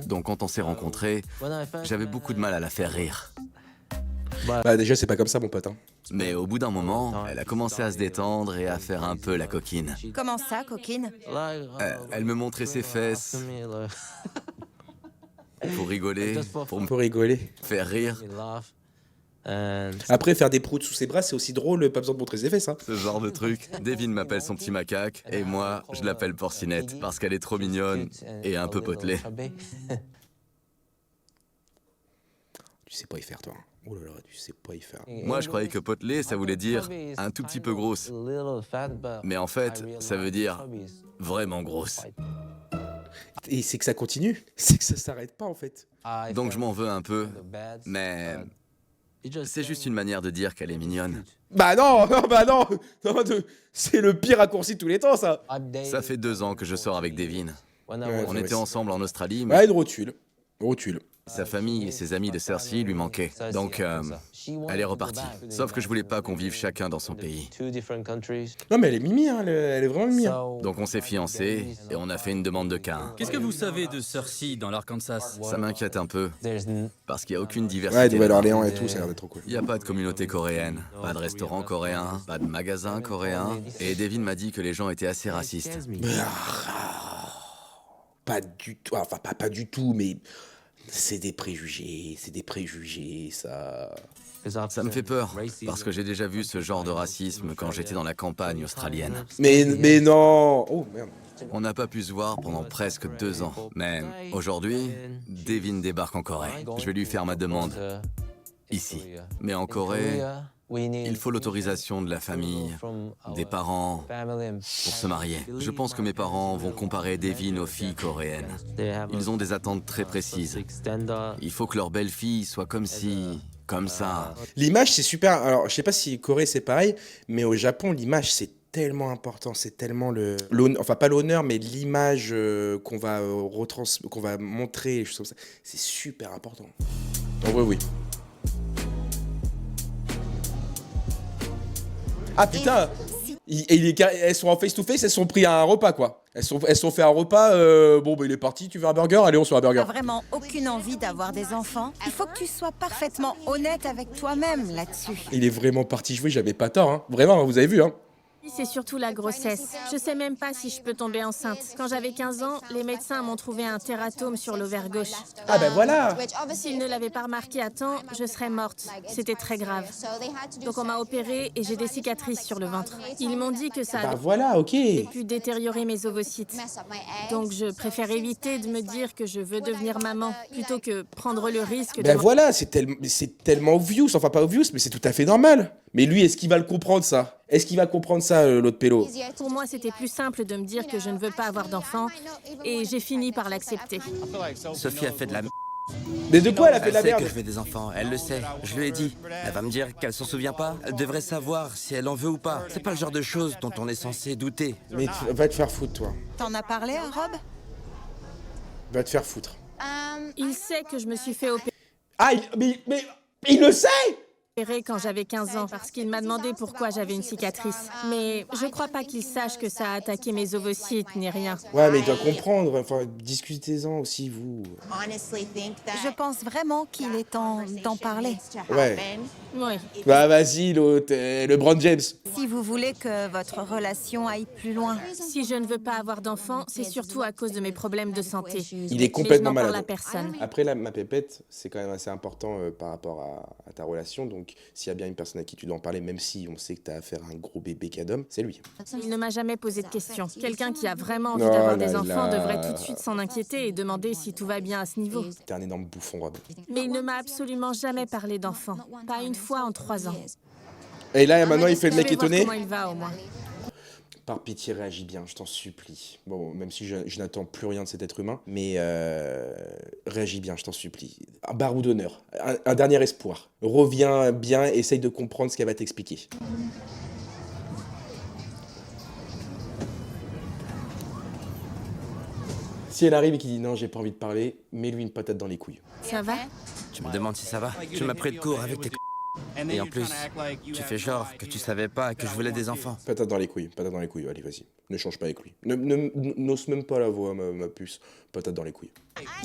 Donc quand on s'est rencontrés, j'avais beaucoup de mal à la faire rire. Bah, déjà, c'est pas comme ça, mon pote. Hein. Mais au bout d'un moment, elle a commencé à se détendre et à faire un peu la coquine. Comment ça, coquine? Elle me montrait ses fesses pour rigoler, pour me Faut rigoler. faire rire. Après, faire des proutes sous ses bras, c'est aussi drôle, pas besoin de montrer ses fesses. Hein. Ce genre de truc. Devin m'appelle son petit macaque et moi, je l'appelle Porcinette parce qu'elle est trop mignonne et un peu potelée. Tu sais pas y faire, toi. Oh là là, tu sais pas y faire. Moi, je croyais que potelée, ça voulait dire un tout petit peu grosse. Mais en fait, ça veut dire vraiment grosse. Et c'est que ça continue. C'est que ça s'arrête pas, en fait. Donc je m'en veux un peu, mais C'est juste une manière de dire qu'elle est mignonne. Bah non, non, bah non, non, c'est le pire raccourci de tous les temps, ça. Ça fait 2 ans que je sors avec Devin. On était ensemble en Australie, mais Ouais, une rotule. Rotule. sa famille et ses amis de Cersei lui manquaient. Donc, elle est repartie. Sauf que je voulais pas qu'on vive chacun dans son pays. Non, mais elle est mimi, hein, elle est vraiment mimi. Hein. Donc on s'est fiancés et on a fait une demande de Caïn. Qu'est-ce que vous savez de Cersei dans l'Arkansas? Ça m'inquiète un peu, parce qu'il n'y a aucune Ouais, diversité. Nouvelle-Orléans et tout, ça a l'air d'être trop cool. Il n'y a pas de communauté coréenne, pas de restaurant coréen, pas de magasin coréen. Et Devin m'a dit que les gens étaient assez racistes. Pas du tout, enfin pas du tout, mais c'est des préjugés, ça. Ça me fait peur, parce que j'ai déjà vu ce genre de racisme quand j'étais dans la campagne australienne. Mais non. Oh merde. On n'a pas pu se voir pendant presque 2 ans. Mais aujourd'hui, Devin débarque en Corée. Je vais lui faire ma demande ici. Mais en Corée, il faut l'autorisation de la famille, des parents, pour se marier. Je pense que mes parents vont comparer Devin aux filles coréennes. Ils ont des attentes très précises. Il faut que leur belle-fille soit comme si... comme ça. L'image, c'est super. Alors, je sais pas si Corée c'est pareil, mais au Japon, l'image c'est tellement important, c'est tellement enfin pas l'honneur, mais l'image qu'on va qu'on va montrer, les choses comme ça, c'est super important. En vrai, oui. Ah putain, elles sont en face-to-face, elles sont pris à un repas quoi. Elles sont fait un repas, bon bah il est parti, tu veux un burger? Allez, on se fait un burger. T'as vraiment aucune envie d'avoir des enfants? Il faut que tu sois parfaitement honnête avec toi-même là-dessus. Il est vraiment parti jouer, j'avais pas tort, hein. Vraiment, hein, vous avez vu, hein. C'est surtout la grossesse. Je sais même pas si je peux tomber enceinte. Quand j'avais 15 ans, les médecins m'ont trouvé un tératome sur l'ovaire gauche. Ah ben voilà. S'ils ne l'avaient pas remarqué à temps, je serais morte. C'était très grave. Donc on m'a opérée et j'ai des cicatrices sur le ventre. Ils m'ont dit que ça Bah a voilà, ok. pu détériorer mes ovocytes. Donc je préfère éviter de me dire que je veux devenir maman plutôt que prendre le risque de... Ben voilà, c'est tellement obvious, enfin pas obvious, mais c'est tout à fait normal. Mais lui, est-ce qu'il va le comprendre ça? Est-ce qu'il va comprendre ça, l'autre pélo? Pour moi, c'était plus simple de me dire que je ne veux pas avoir d'enfant et j'ai fini par l'accepter. Sophie a fait de la merde. Mais de quoi elle a fait de Elle la sait merde? que je veux des enfants, elle le sait, je lui ai dit. Elle va me dire qu'elle s'en souvient pas. Elle devrait savoir si elle en veut ou pas. C'est pas le genre de choses dont on est censé douter. Mais va te faire foutre, toi. T'en as parlé à Rob? Va te faire foutre. Il sait que je me suis fait opérer Ah, mais il le sait! quand j'avais 15 ans parce qu'il m'a demandé pourquoi j'avais une cicatrice. Mais je crois pas qu'il sache que ça a attaqué mes ovocytes ni rien. Ouais, mais il doit comprendre. Enfin, discutez-en aussi, vous. Je pense vraiment qu'il est temps d'en parler. Ouais. Oui. Bah vas-y, l'autre, LeBron James. Si vous voulez que votre relation aille plus loin. Si je ne veux pas avoir d'enfant, c'est surtout à cause de mes problèmes de santé. Il est complètement Mais je n'en parle malade. à personne. Après, là, ma pépette, c'est quand même assez important par rapport à ta relation. Donc, s'il y a bien une personne à qui tu dois en parler, même si on sait que t'as affaire à un gros bébé cadom, c'est lui. Il ne m'a jamais posé de questions. Quelqu'un qui a vraiment envie Oh d'avoir là des enfants là. devrait tout de suite s'en inquiéter et demander si tout va bien à ce niveau. T'es un énorme bouffon, Rob. Mais il ne m'a absolument jamais parlé d'enfants. Pas une fois en 3 ans. Et là, maintenant, il fait le Je mec vais voir étonné. comment il va au moins. Par pitié, réagis bien, je t'en supplie. Bon, même si je n'attends plus rien de cet être humain, mais réagis bien, je t'en supplie. Un barreau d'honneur, un dernier espoir. Reviens bien, essaye de comprendre ce qu'elle va t'expliquer. Si elle arrive et qu'il dit non, j'ai pas envie de parler, mets-lui une patate dans les couilles. Ça va? Tu me demandes si ça va? Tu m'as pris de court avec tes Et en plus, tu fais genre que tu savais pas que je voulais des enfants. Patate dans les couilles, allez, vas-y. Ne change pas avec lui. N'ose même pas la voix, ma puce. Patate dans les couilles.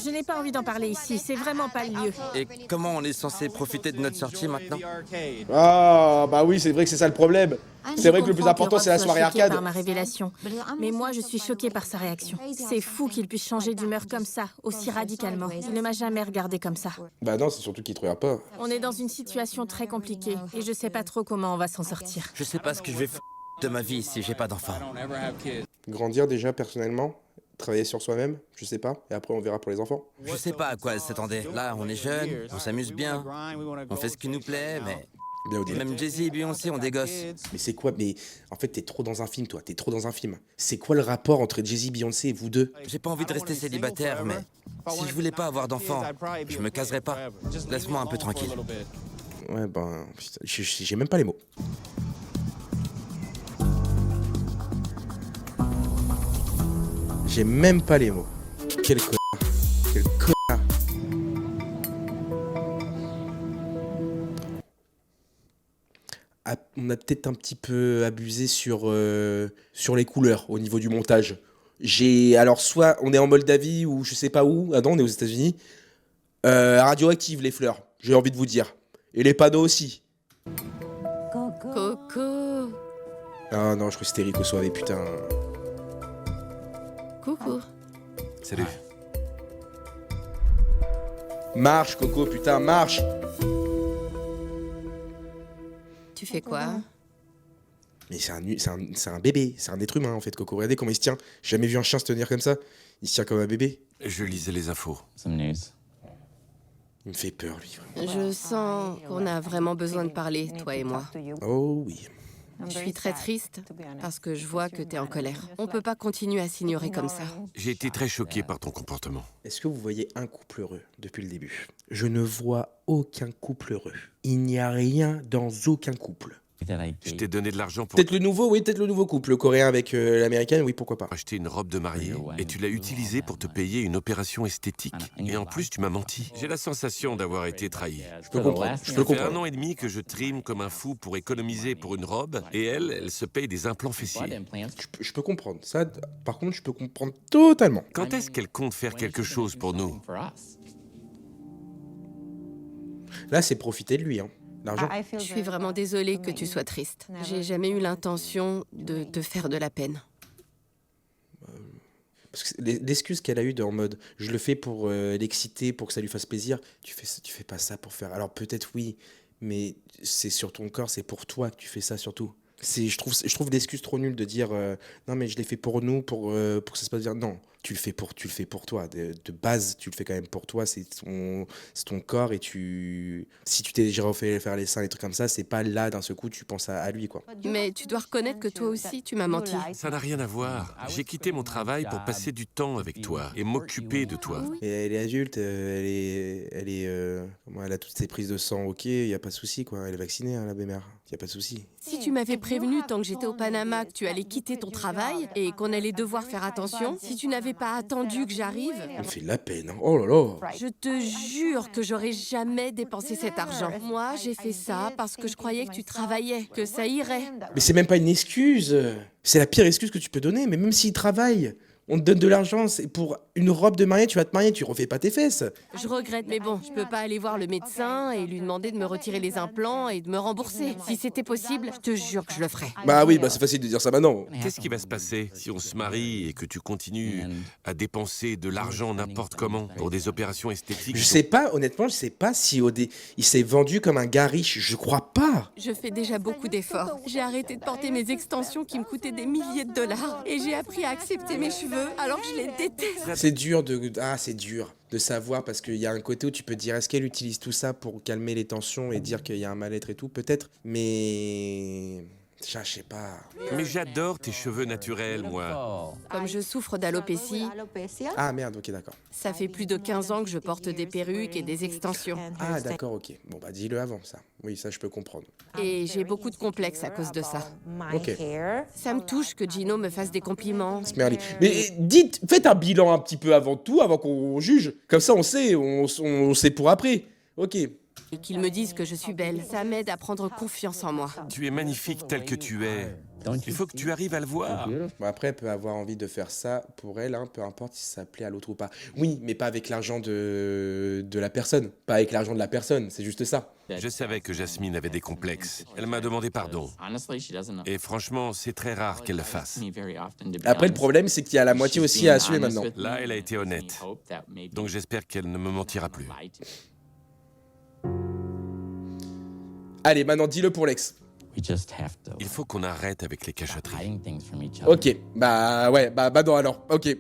Je n'ai pas envie d'en parler ici, c'est vraiment pas le lieu. Et comment on est censé profiter de notre sortie maintenant? Ah, bah oui, c'est vrai que c'est ça le problème. C'est vrai que le plus Je comprends important, c'est la Rob soirée soit choqué arcade. par ma révélation. Mais moi, je suis choquée par sa réaction. C'est fou qu'il puisse changer d'humeur comme ça, aussi radicalement. Il ne m'a jamais regardée comme ça. Bah non, c'est surtout qu'il te regarde pas. On est dans une situation très compliquée et je sais pas trop comment on va s'en sortir. Je sais pas ce que je vais faire de ma vie si j'ai pas d'enfants. Grandir déjà personnellement, travailler sur soi-même, je sais pas. Et après, on verra pour les enfants. Je sais pas à quoi elle s'attendait. Là, on est jeunes, on s'amuse bien, on fait ce qui nous plaît, mais... Bien au début. Même Jay-Z et Beyoncé ont des gosses. Mais c'est quoi? Mais en fait, t'es trop dans un film, toi. T'es trop dans un film. C'est quoi le rapport entre Jay-Z, Beyoncé et vous deux? J'ai pas envie de rester célibataire, mais si je voulais pas avoir d'enfants, je me caserais pas. Laisse-moi un peu tranquille. Ouais, ben... putain, j'ai même pas les mots. J'ai même pas les mots. Quel connard. Quel connard. Ah, on a peut-être un petit peu abusé sur les couleurs au niveau du montage. Alors, soit on est en Moldavie ou je sais pas où. Ah non, on est aux États-Unis. Radioactive, les fleurs, j'ai envie de vous dire. Et les panneaux aussi. Coco. Ah non, je crois que c'était Rico Suave, putain. Coucou. Salut. Marche, Coco, putain, marche. Tu fais quoi? Mais c'est un bébé, c'est un être humain en fait, Coco. Regardez comment il se tient. J'ai jamais vu un chien se tenir comme ça. Il se tient comme un bébé. Je lisais les infos. Il me fait peur, lui. Vraiment. Je sens qu'on a vraiment besoin de parler, toi et moi. Oh oui. Je suis très triste parce que je vois que t'es en colère. On peut pas continuer à s'ignorer comme ça. J'ai été très choqué par ton comportement. Est-ce que vous voyez un couple heureux depuis le début? Je ne vois aucun couple heureux. Il n'y a rien dans aucun couple. Je t'ai donné de l'argent pour Peut-être le nouveau, oui, peut-être le nouveau couple. Le coréen avec l'américaine, oui, pourquoi pas. acheter une robe de mariée et tu l'as utilisée pour te payer une opération esthétique. Et en plus, tu m'as menti. J'ai la sensation d'avoir été trahi. Je peux comprendre, je peux Ça fait comprendre. 1 an et demi que je trime comme un fou pour économiser pour une robe et elle se paye des implants fessiers. Je peux comprendre. Ça, par contre, je peux comprendre totalement. Quand est-ce qu'elle compte faire quelque chose pour nous? Là, c'est profiter de lui, hein. L'argent. Je suis vraiment désolée que tu sois triste. J'ai jamais eu l'intention de te faire de la peine. Parce que l'excuse qu'elle a eue en mode je le fais pour l'exciter, pour que ça lui fasse plaisir, tu fais pas ça pour faire. Alors peut-être oui, mais c'est sur ton corps, c'est pour toi que tu fais ça surtout. Je trouve l'excuse trop nulle de dire non mais je l'ai fait pour nous, pour que ça se passe bien. Non, tu le fais pour toi. De base, tu le fais quand même pour toi. C'est ton corps et si tu t'es déjà refait faire les seins, les trucs comme ça, c'est pas là d'un seul coup tu penses à lui quoi. Mais tu dois reconnaître que toi aussi, tu m'as menti. Ça n'a rien à voir. J'ai quitté mon travail pour passer du temps avec toi et m'occuper de toi. Et elle est adulte, elle a toutes ses prises de sang, ok, y a pas de souci quoi. Elle est vaccinée, hein, la belle-mère, y a pas de souci. Si tu m'avais prévenu tant que j'étais au Panama que tu allais quitter ton travail et qu'on allait devoir faire attention, si tu n'avais pas attendu que j'arrive, Elle me fait de la peine, hein. Oh là là. je te jure que j'aurais jamais dépensé cet argent. Moi, j'ai fait ça parce que je croyais que tu travaillais, que ça irait. Mais c'est même pas une excuse. C'est la pire excuse que tu peux donner. Mais même s'il travaille, on te donne de l'argent, c'est pour une robe de mariée, tu vas te marier, tu refais pas tes fesses. Je regrette, mais bon, je peux pas aller voir le médecin et lui demander de me retirer les implants et de me rembourser. Si c'était possible, je te jure que je le ferais. Bah oui, bah c'est facile de dire ça maintenant. Qu'est-ce qui va se passer si on se marie et que tu continues à dépenser de l'argent n'importe comment pour des opérations esthétiques? Je sais pas, honnêtement, je sais pas si il s'est vendu comme un gars riche. Je crois pas. Je fais déjà beaucoup d'efforts. J'ai arrêté de porter mes extensions qui me coûtaient des milliers de dollars et j'ai appris à accepter mes cheveux alors que je les déteste. C'est dur c'est dur de savoir parce qu'il y a un côté où tu peux te dire est-ce qu'elle utilise tout ça pour calmer les tensions et dire qu'il y a un mal-être et tout, peut-être, mais je sais pas. Mais j'adore tes cheveux naturels, moi. Comme je souffre d'alopécie, Ah merde, ok, d'accord. ça fait plus de 15 ans que je porte des perruques et des extensions. Ah d'accord, ok. Bon bah dis-le avant ça. Oui, ça je peux comprendre. Et j'ai beaucoup de complexes à cause de ça. Ok. Ça me touche que Gino me fasse des compliments. Merli. Mais faites un bilan un petit peu avant tout, avant qu'on juge. Comme ça on sait pour après. Ok. Et qu'ils me disent que je suis belle. Ça m'aide à prendre confiance en moi. Tu es magnifique tel que tu es. Il faut que tu arrives à le voir. Bon, après, elle peut avoir envie de faire ça pour elle, hein, peu importe si ça plaît à l'autre ou pas. Oui, mais pas avec l'argent de la personne. Pas avec l'argent de la personne, c'est juste ça. Je savais que Jasmine avait des complexes. Elle m'a demandé pardon. Et franchement, c'est très rare qu'elle le fasse. Après, le problème, c'est qu'il y a la moitié aussi à assumer maintenant. Là, elle a été honnête. Donc j'espère qu'elle ne me mentira plus. Allez, maintenant dis-le pour l'ex. Il faut qu'on arrête avec les cachotteries. Ok, bah ouais, bah non alors, ok.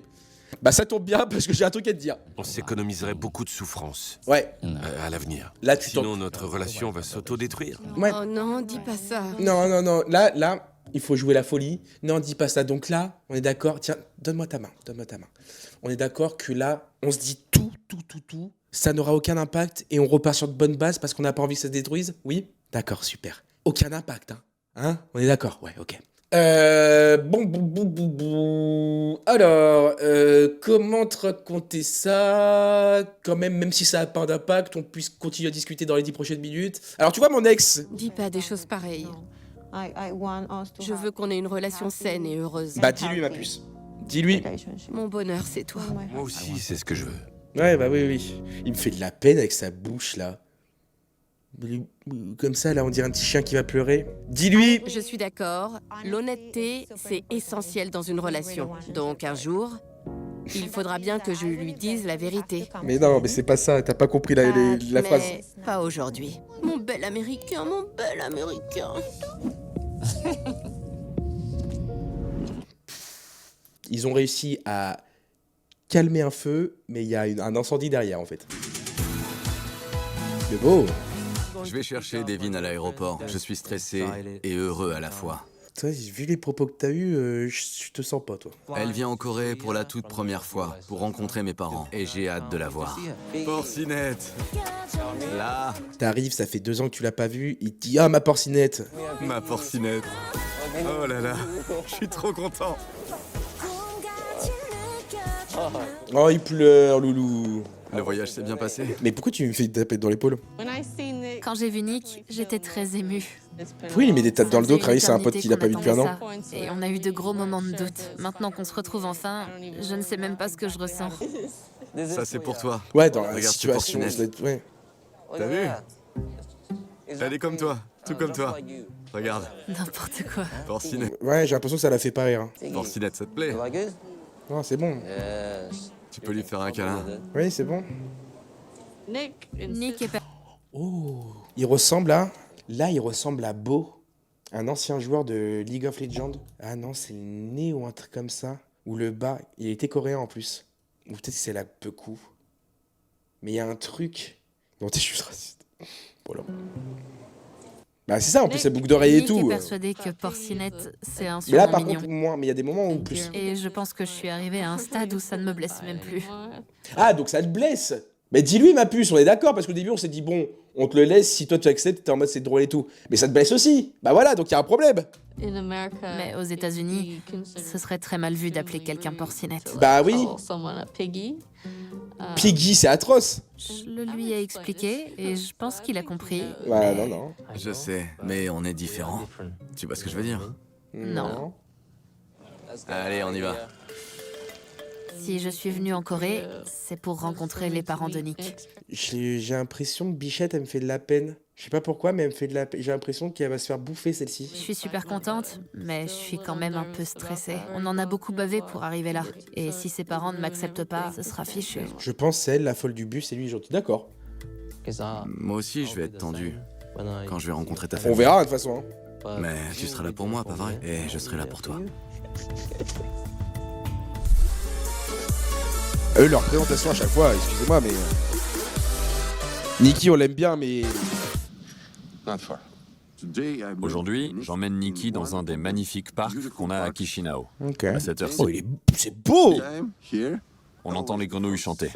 Bah ça tombe bien parce que j'ai un truc à te dire. On s'économiserait beaucoup de souffrance. Ouais. À l'avenir. Là, Sinon, notre relation va s'autodétruire. Ouais. Oh non, dis pas ça. Non, là, il faut jouer la folie. Non, dis pas ça. Donc là, on est d'accord. Tiens, donne-moi ta main. On est d'accord que là, on se dit tout. Ça n'aura aucun impact et on repart sur de bonnes bases parce qu'on n'a pas envie que ça se détruise? Oui? D'accord, super. Aucun impact, hein? Hein? On est d'accord? Ouais, ok. Bon. Alors, comment te raconter ça? Quand même si ça n'a pas d'impact, on puisse continuer à discuter dans les 10 prochaines minutes. Alors, tu vois, mon ex. Dis pas des choses pareilles. Je veux qu'on ait une relation saine et heureuse. Bah, dis-lui, ma puce. Dis-lui. Mon bonheur, c'est toi. Moi aussi, c'est ce que je veux. Ouais, bah oui. Il me fait de la peine avec sa bouche, là. Comme ça, là, on dirait un petit chien qui va pleurer. Dis-lui. Je suis d'accord. L'honnêteté, c'est essentiel dans une relation. Donc, un jour, il faudra bien que je lui dise la vérité. Mais non, mais c'est pas ça. T'as pas compris la phrase. Mais pas aujourd'hui. Mon bel américain, mon bel américain. Ils ont réussi à calmer un feu, mais il y a un incendie derrière, en fait. C'est beau. Je vais chercher Devin à l'aéroport. Je suis stressé et heureux à la fois. Toi, vu les propos que t'as eus, je te sens pas, toi. Elle vient en Corée pour la toute première fois, pour rencontrer mes parents. Et j'ai hâte de la voir. Porcinette. Là. T'arrives, ça fait 2 ans que tu l'as pas vue, il te dit « Ah, ma porcinette !» Ma porcinette. Oh là là, je suis trop content. Oh, il pleure, loulou. Le voyage s'est bien passé. Mais pourquoi tu me fais taper dans l'épaule? Quand j'ai vu Nick, j'étais très émue. Pourquoi il met des tapes dans le dos, Kravis, c'est un pote qu'il a pas vu depuis un an? Et on a eu de gros moments de doute. Maintenant qu'on se retrouve enfin, je ne sais même pas ce que je ressens. Ça, c'est pour toi. Ouais, dans la Regarde, situation, c'est ça doit être... Ouais. T'as vu? Elle est comme toi, tout comme toi. Regarde. N'importe quoi. Porcinette. Ouais, j'ai l'impression que ça la fait pas rire. Hein. Porcinette, ça te plaît? Non, c'est bon. Tu peux lui faire un câlin. Oui, c'est bon. Nick est pas... Oh, il ressemble à... Là, il ressemble à Bo, un ancien joueur de League of Legends. Ah non, c'est le nez ou un truc comme ça. Ou le bas. Il était coréen en plus. Ou peut-être que c'est la Pekou. Mais il y a un truc... Non, t'es juste raciste. Voilà. Bah c'est ça, en plus, c'est boucle d'oreille et tout. Nick est persuadé que Porcinette, c'est un Mais là, surnom par mignon. contre, moins. Mais il y a des moments où plus. Et je pense que je suis arrivée à un stade où ça ne me blesse même plus. Ah, donc ça te blesse. Mais dis-lui, ma puce, on est d'accord, parce qu'au début, on s'est dit, bon, on te le laisse, si toi tu acceptes, t'es en mode c'est drôle et tout. Mais ça te blesse aussi. Bah voilà, donc il y a un problème. Mais aux États-Unis, ce serait très mal vu d'appeler quelqu'un Porcinette. Bah oui. Piggy, c'est atroce. Je le lui ai expliqué et je pense qu'il a compris. Ouais, non. Je sais, mais on est différents. Tu vois ce que je veux dire? Non. Allez, on y va. Si je suis venue en Corée, c'est pour rencontrer les parents de Nick. J'ai l'impression que Bichette, elle me fait de la peine. Je sais pas pourquoi, mais elle me fait de la peine. J'ai l'impression qu'elle va se faire bouffer, celle-ci. Je suis super contente, mais je suis quand même un peu stressée. On en a beaucoup bavé pour arriver là. Et si ses parents ne m'acceptent pas, ce sera fichu. Je pense c'est elle, la folle du bus, et lui, gentil. D'accord. Moi aussi, je vais être tendu quand je vais rencontrer ta famille. On verra, de toute façon. Hein. Mais tu seras là pour moi, pas vrai? Et je serai là pour toi. Eux, leur présentation à chaque fois, excusez-moi, mais... Nikki, on l'aime bien, mais... Aujourd'hui, j'emmène Nikki dans un des magnifiques parcs qu'on a à Chisinau. Ok. À cette heure-ci. Oh, c'est beau. On entend les grenouilles chanter.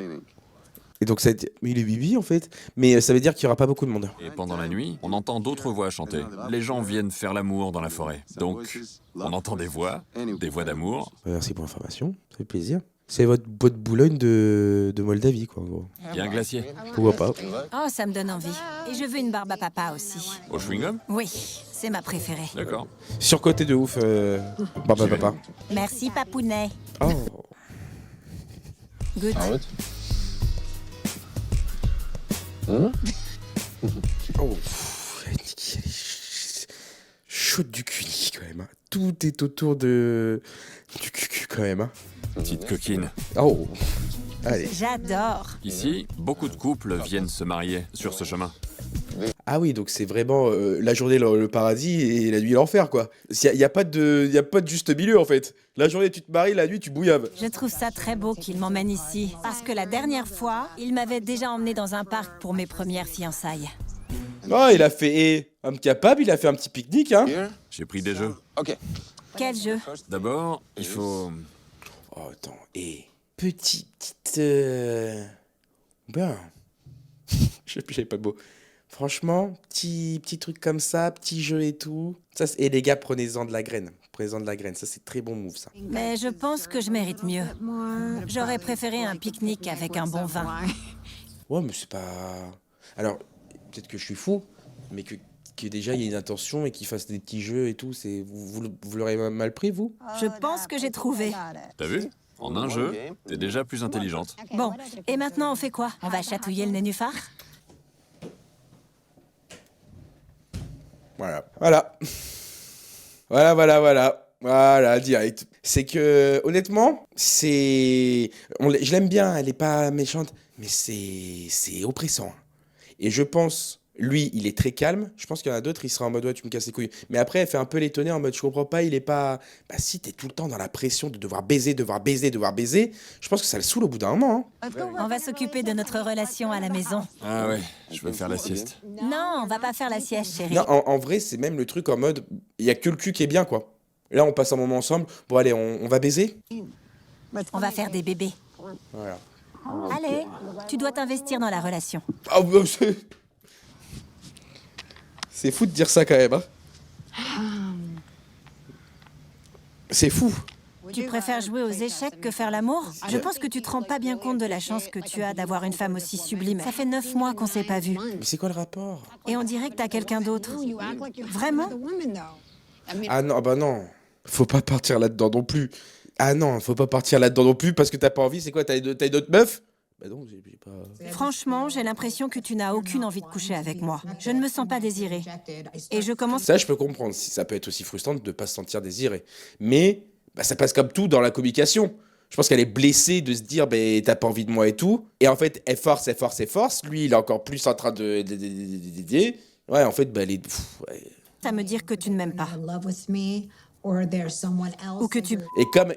Et donc, mais il est bibi, en fait. Mais ça veut dire qu'il y aura pas beaucoup de monde. Et pendant la nuit, on entend d'autres voix chanter. Les gens viennent faire l'amour dans la forêt. Donc, on entend des voix d'amour. Merci pour l'information, ça fait plaisir. C'est votre boîte Boulogne de Moldavie, quoi, en gros. Il y a un glacier. Pourquoi pas? Oh, ça me donne envie. Et je veux une barbe à papa aussi. Au chewing-gum? Oui, c'est ma préférée. D'accord. Surcoté de ouf, papa. Merci, papounet. Oh. Good. Oh, Nikki, elle est chaude du cul, quand même. Hein. Tout est autour du cul, quand même. Hein. Petite coquine. Oh, allez. J'adore. Ici, beaucoup de couples viennent se marier sur ce chemin. Ah oui, donc c'est vraiment la journée le paradis et la nuit l'enfer, quoi. Il y a pas de juste milieu, en fait. La journée tu te maries, la nuit tu bouillaves. Je trouve ça très beau qu'il m'emmène ici. Parce que la dernière fois, il m'avait déjà emmené dans un parc pour mes premières fiançailles. Oh, il a fait homme capable, il a fait un petit pique-nique, hein. J'ai pris des jeux. Quel jeu? D'abord, il faut... Oh, attends, petite... Ben, Je sais plus, j'avais pas de mots. Franchement, petit truc comme ça, petit jeu et tout. Ça, et les gars, prenez-en de la graine. Prenez-en de la graine. Ça, c'est très bon move, ça. Mais je pense que je mérite mieux. J'aurais préféré un pique-nique avec un bon vin. Ouais, mais c'est pas... Alors, peut-être que je suis fou, mais que déjà, il y ait une intention et qu'il fasse des petits jeux et tout. Vous l'aurez mal pris, vous? Je pense que j'ai trouvé. T'as vu? En un jeu, t'es déjà plus intelligente. Bon, et maintenant on fait quoi? On va chatouiller le nénuphar? Voilà, direct. C'est que, honnêtement, je l'aime bien, elle est pas méchante, mais c'est oppressant. Et je pense, lui, il est très calme. Je pense qu'il y en a d'autres, il sera en mode, ouais, tu me casses les couilles. Mais après, elle fait un peu l'étonner en mode, je comprends pas, il est pas... Bah si, t'es tout le temps dans la pression de devoir baiser, je pense que ça le saoule au bout d'un moment. Hein. On va s'occuper de notre relation à la maison. Ah ouais, je veux faire la sieste. Non, on va pas faire la sieste, chérie. Non, en vrai, c'est même le truc en mode, il y a que le cul qui est bien, quoi. Là, on passe un moment ensemble. Bon, allez, on va baiser? On va faire des bébés. Voilà. Allez, tu dois t'investir dans la relation. Ah, bah, c'est fou de dire ça quand même, hein. C'est fou. Tu préfères jouer aux échecs que faire l'amour? Je pense que tu te rends pas bien compte de la chance que tu as d'avoir une femme aussi sublime. Ça fait 9 mois qu'on s'est pas vus. Mais c'est quoi le rapport? Et on dirait que t'as quelqu'un d'autre. Vraiment? Ah non, bah non. Faut pas partir là-dedans non plus. Ah non, faut pas partir là-dedans non plus parce que t'as pas envie. C'est quoi, t'as d'autres meufs? Bah non, j'ai pas... Franchement, j'ai l'impression que tu n'as aucune envie de coucher avec moi. Je ne me sens pas désirée. Et je commence... Ça, je peux comprendre. Si ça peut être aussi frustrant de pas se sentir désiré. Mais bah, ça passe comme tout dans la communication. Je pense qu'elle est blessée de se dire, bah, t'as pas envie de moi et tout. Et en fait, elle force. Lui, il est encore plus en train de... Ouais, en fait, bah, elle est... ouais. À me dire que tu ne m'aimes pas. Ou que tu... Et comme...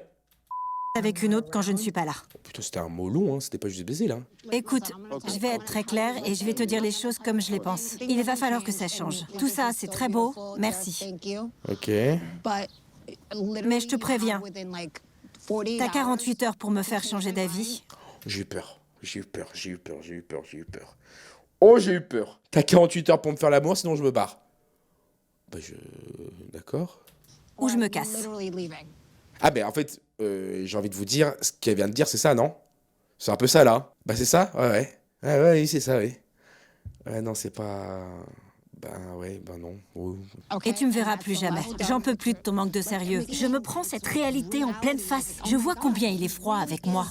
avec une autre quand je ne suis pas là. Oh, putain, c'était un mot long, hein. C'était pas juste baiser, là. Écoute, je vais être très claire et je vais te dire les choses comme je les pense. Il va falloir que ça change. Tout ça, c'est très beau. Merci. Ok. Mais je te préviens, t'as 48 heures pour me faire changer d'avis. J'ai eu peur. Oh, j'ai eu peur. T'as 48 heures pour me faire l'amour, sinon je me barre. Bah, D'accord. Ou je me casse. Ah, ben en fait, j'ai envie de vous dire, ce qu'elle vient de dire, c'est ça, non? C'est un peu ça, là. Bah, c'est ça? Ouais. Ouais, oui, c'est ça, oui. Ouais, non, c'est pas... Ben ouais, ben non. Oh. Et tu me verras plus jamais. J'en peux plus de ton manque de sérieux. Je me prends cette réalité en pleine face. Je vois combien il est froid avec moi.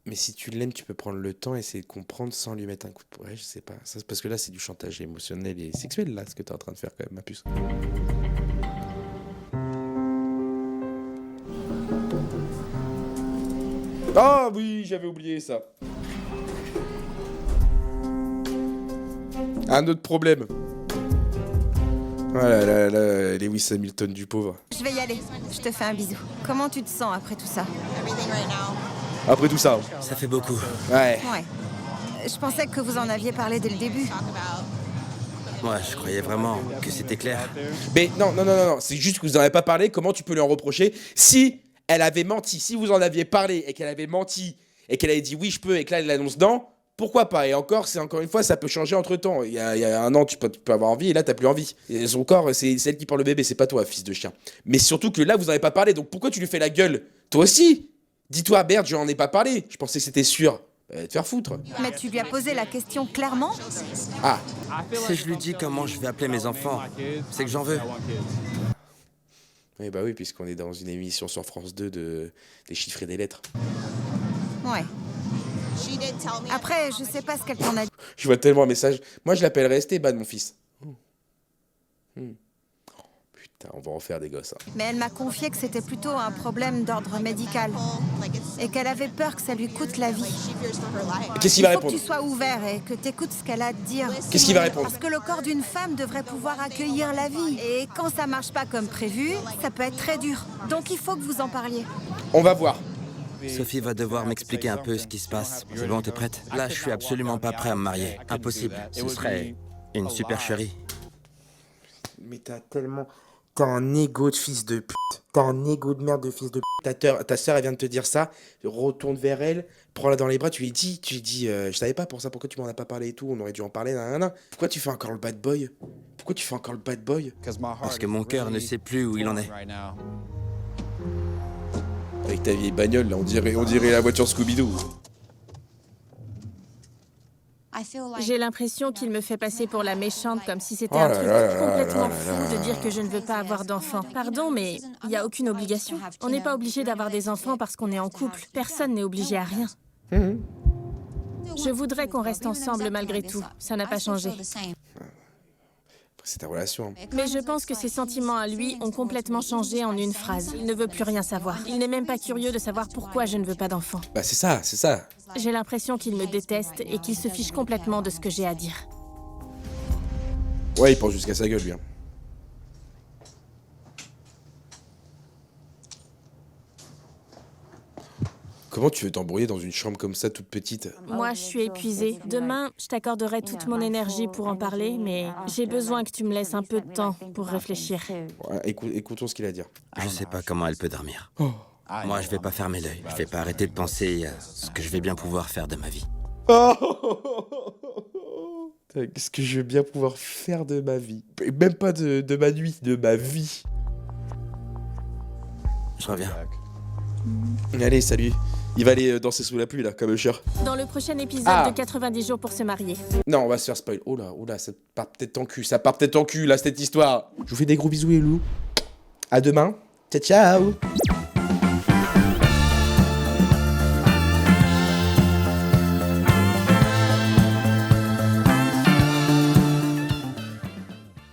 Mais si tu l'aimes, tu peux prendre le temps et essayer de comprendre sans lui mettre un coup de... Ouais, je sais pas. Ça, parce que là, c'est du chantage émotionnel et sexuel, là, ce que t'es en train de faire, quand même, ma puce. Ah oui, j'avais oublié ça. Un autre problème. Voilà, là, Lewis Hamilton du pauvre. Je vais y aller. Je te fais un bisou. Comment tu te sens après tout ça? Après tout ça. Ça fait beaucoup. Ouais. Ouais. Je pensais que vous en aviez parlé dès le début. Moi, je croyais vraiment que c'était clair. Mais non. C'est juste que vous n'en avez pas parlé. Comment tu peux lui en reprocher? Si elle avait menti, si vous en aviez parlé et qu'elle avait menti et qu'elle avait dit oui, je peux et que là, elle l'annonce dans... Pourquoi pas? Et encore, c'est encore une fois, ça peut changer entre temps. Il y a un an, tu peux avoir envie, et là, t'as plus envie. Et son corps, c'est elle qui porte le bébé, c'est pas toi, fils de chien. Mais surtout que là, vous en avez pas parlé, donc pourquoi tu lui fais la gueule? Toi aussi? Dis-toi, merde, je n'en ai pas parlé. Je pensais que c'était sûr. Te faire foutre. Mais tu lui as posé la question clairement? Ah. Si je lui dis comment je vais appeler mes enfants, c'est que j'en veux. Oui, bah oui, puisqu'on est dans une émission sur France 2 des chiffres et des lettres. Ouais. Après, je sais pas ce qu'elle t'en a dit. Je vois tellement un message. Moi, je l'appellerais Esteban, mon fils. Putain, on va en faire des gosses. Hein. Mais elle m'a confié que c'était plutôt un problème d'ordre médical. Et qu'elle avait peur que ça lui coûte la vie. Qu'est-ce qu'il va répondre? Il faut que tu sois ouvert et que t'écoutes ce qu'elle a à te dire. Qu'est-ce qu'il va répondre? Parce que le corps d'une femme devrait pouvoir accueillir la vie. Et quand ça marche pas comme prévu, ça peut être très dur. Donc il faut que vous en parliez. On va voir. Sophie va devoir m'expliquer un peu ce qui se passe. C'est bon, t'es prête? Là, je suis absolument pas prêt à me marier. Impossible. Ce serait une supercherie. Mais t'as tellement... T'as un ego de fils de pute. T'as un ego de merde de fils de pute. Ta sœur, elle vient de te dire ça. Retourne vers elle, prends-la dans les bras, tu lui dis, je savais pas pour ça, pourquoi tu m'en as pas parlé et tout, on aurait dû en parler, nanana. Pourquoi tu fais encore le bad boy? Pourquoi tu fais encore le bad boy? Parce que mon cœur ne sait plus où il en est. Avec ta vieille bagnole, là, on dirait la voiture Scooby-Doo. J'ai l'impression qu'il me fait passer pour la méchante, comme si c'était Oh un là truc là là complètement là fou là de dire que je ne veux pas avoir d'enfants. Pardon, mais il n'y a aucune obligation. On n'est pas obligé d'avoir des enfants parce qu'on est en couple. Personne n'est obligé à rien. Je voudrais qu'on reste ensemble malgré tout. Ça n'a pas changé. C'est ta relation. Mais je pense que ses sentiments à lui ont complètement changé en une phrase. Il ne veut plus rien savoir. Il n'est même pas curieux de savoir pourquoi je ne veux pas d'enfants. Bah c'est ça, c'est ça. J'ai l'impression qu'il me déteste et qu'il se fiche complètement de ce que j'ai à dire. Ouais, il pense jusqu'à sa gueule, lui. Hein. Comment tu veux t'embrouiller dans une chambre comme ça, toute petite? Moi, je suis épuisée. Demain, je t'accorderai toute mon énergie pour en parler, mais j'ai besoin que tu me laisses un peu de temps pour réfléchir. Ouais, écoutons ce qu'il a à dire. Je sais pas comment elle peut dormir. Oh. Moi, je vais pas fermer l'œil. Je vais pas arrêter de penser à ce que je vais bien pouvoir faire de ma vie. Qu'est-ce que je vais bien pouvoir faire de ma vie? Même pas de ma nuit, de ma vie. Je reviens. Allez, salut. Il va aller danser sous la pluie, là, comme un chien. Dans le prochain épisode de 90 jours pour se marier. Non, on va se faire spoil. Oh là, ça part peut-être en cul. Ça part peut-être en cul, là, cette histoire. Je vous fais des gros bisous, les loups. À demain. Ciao, ciao.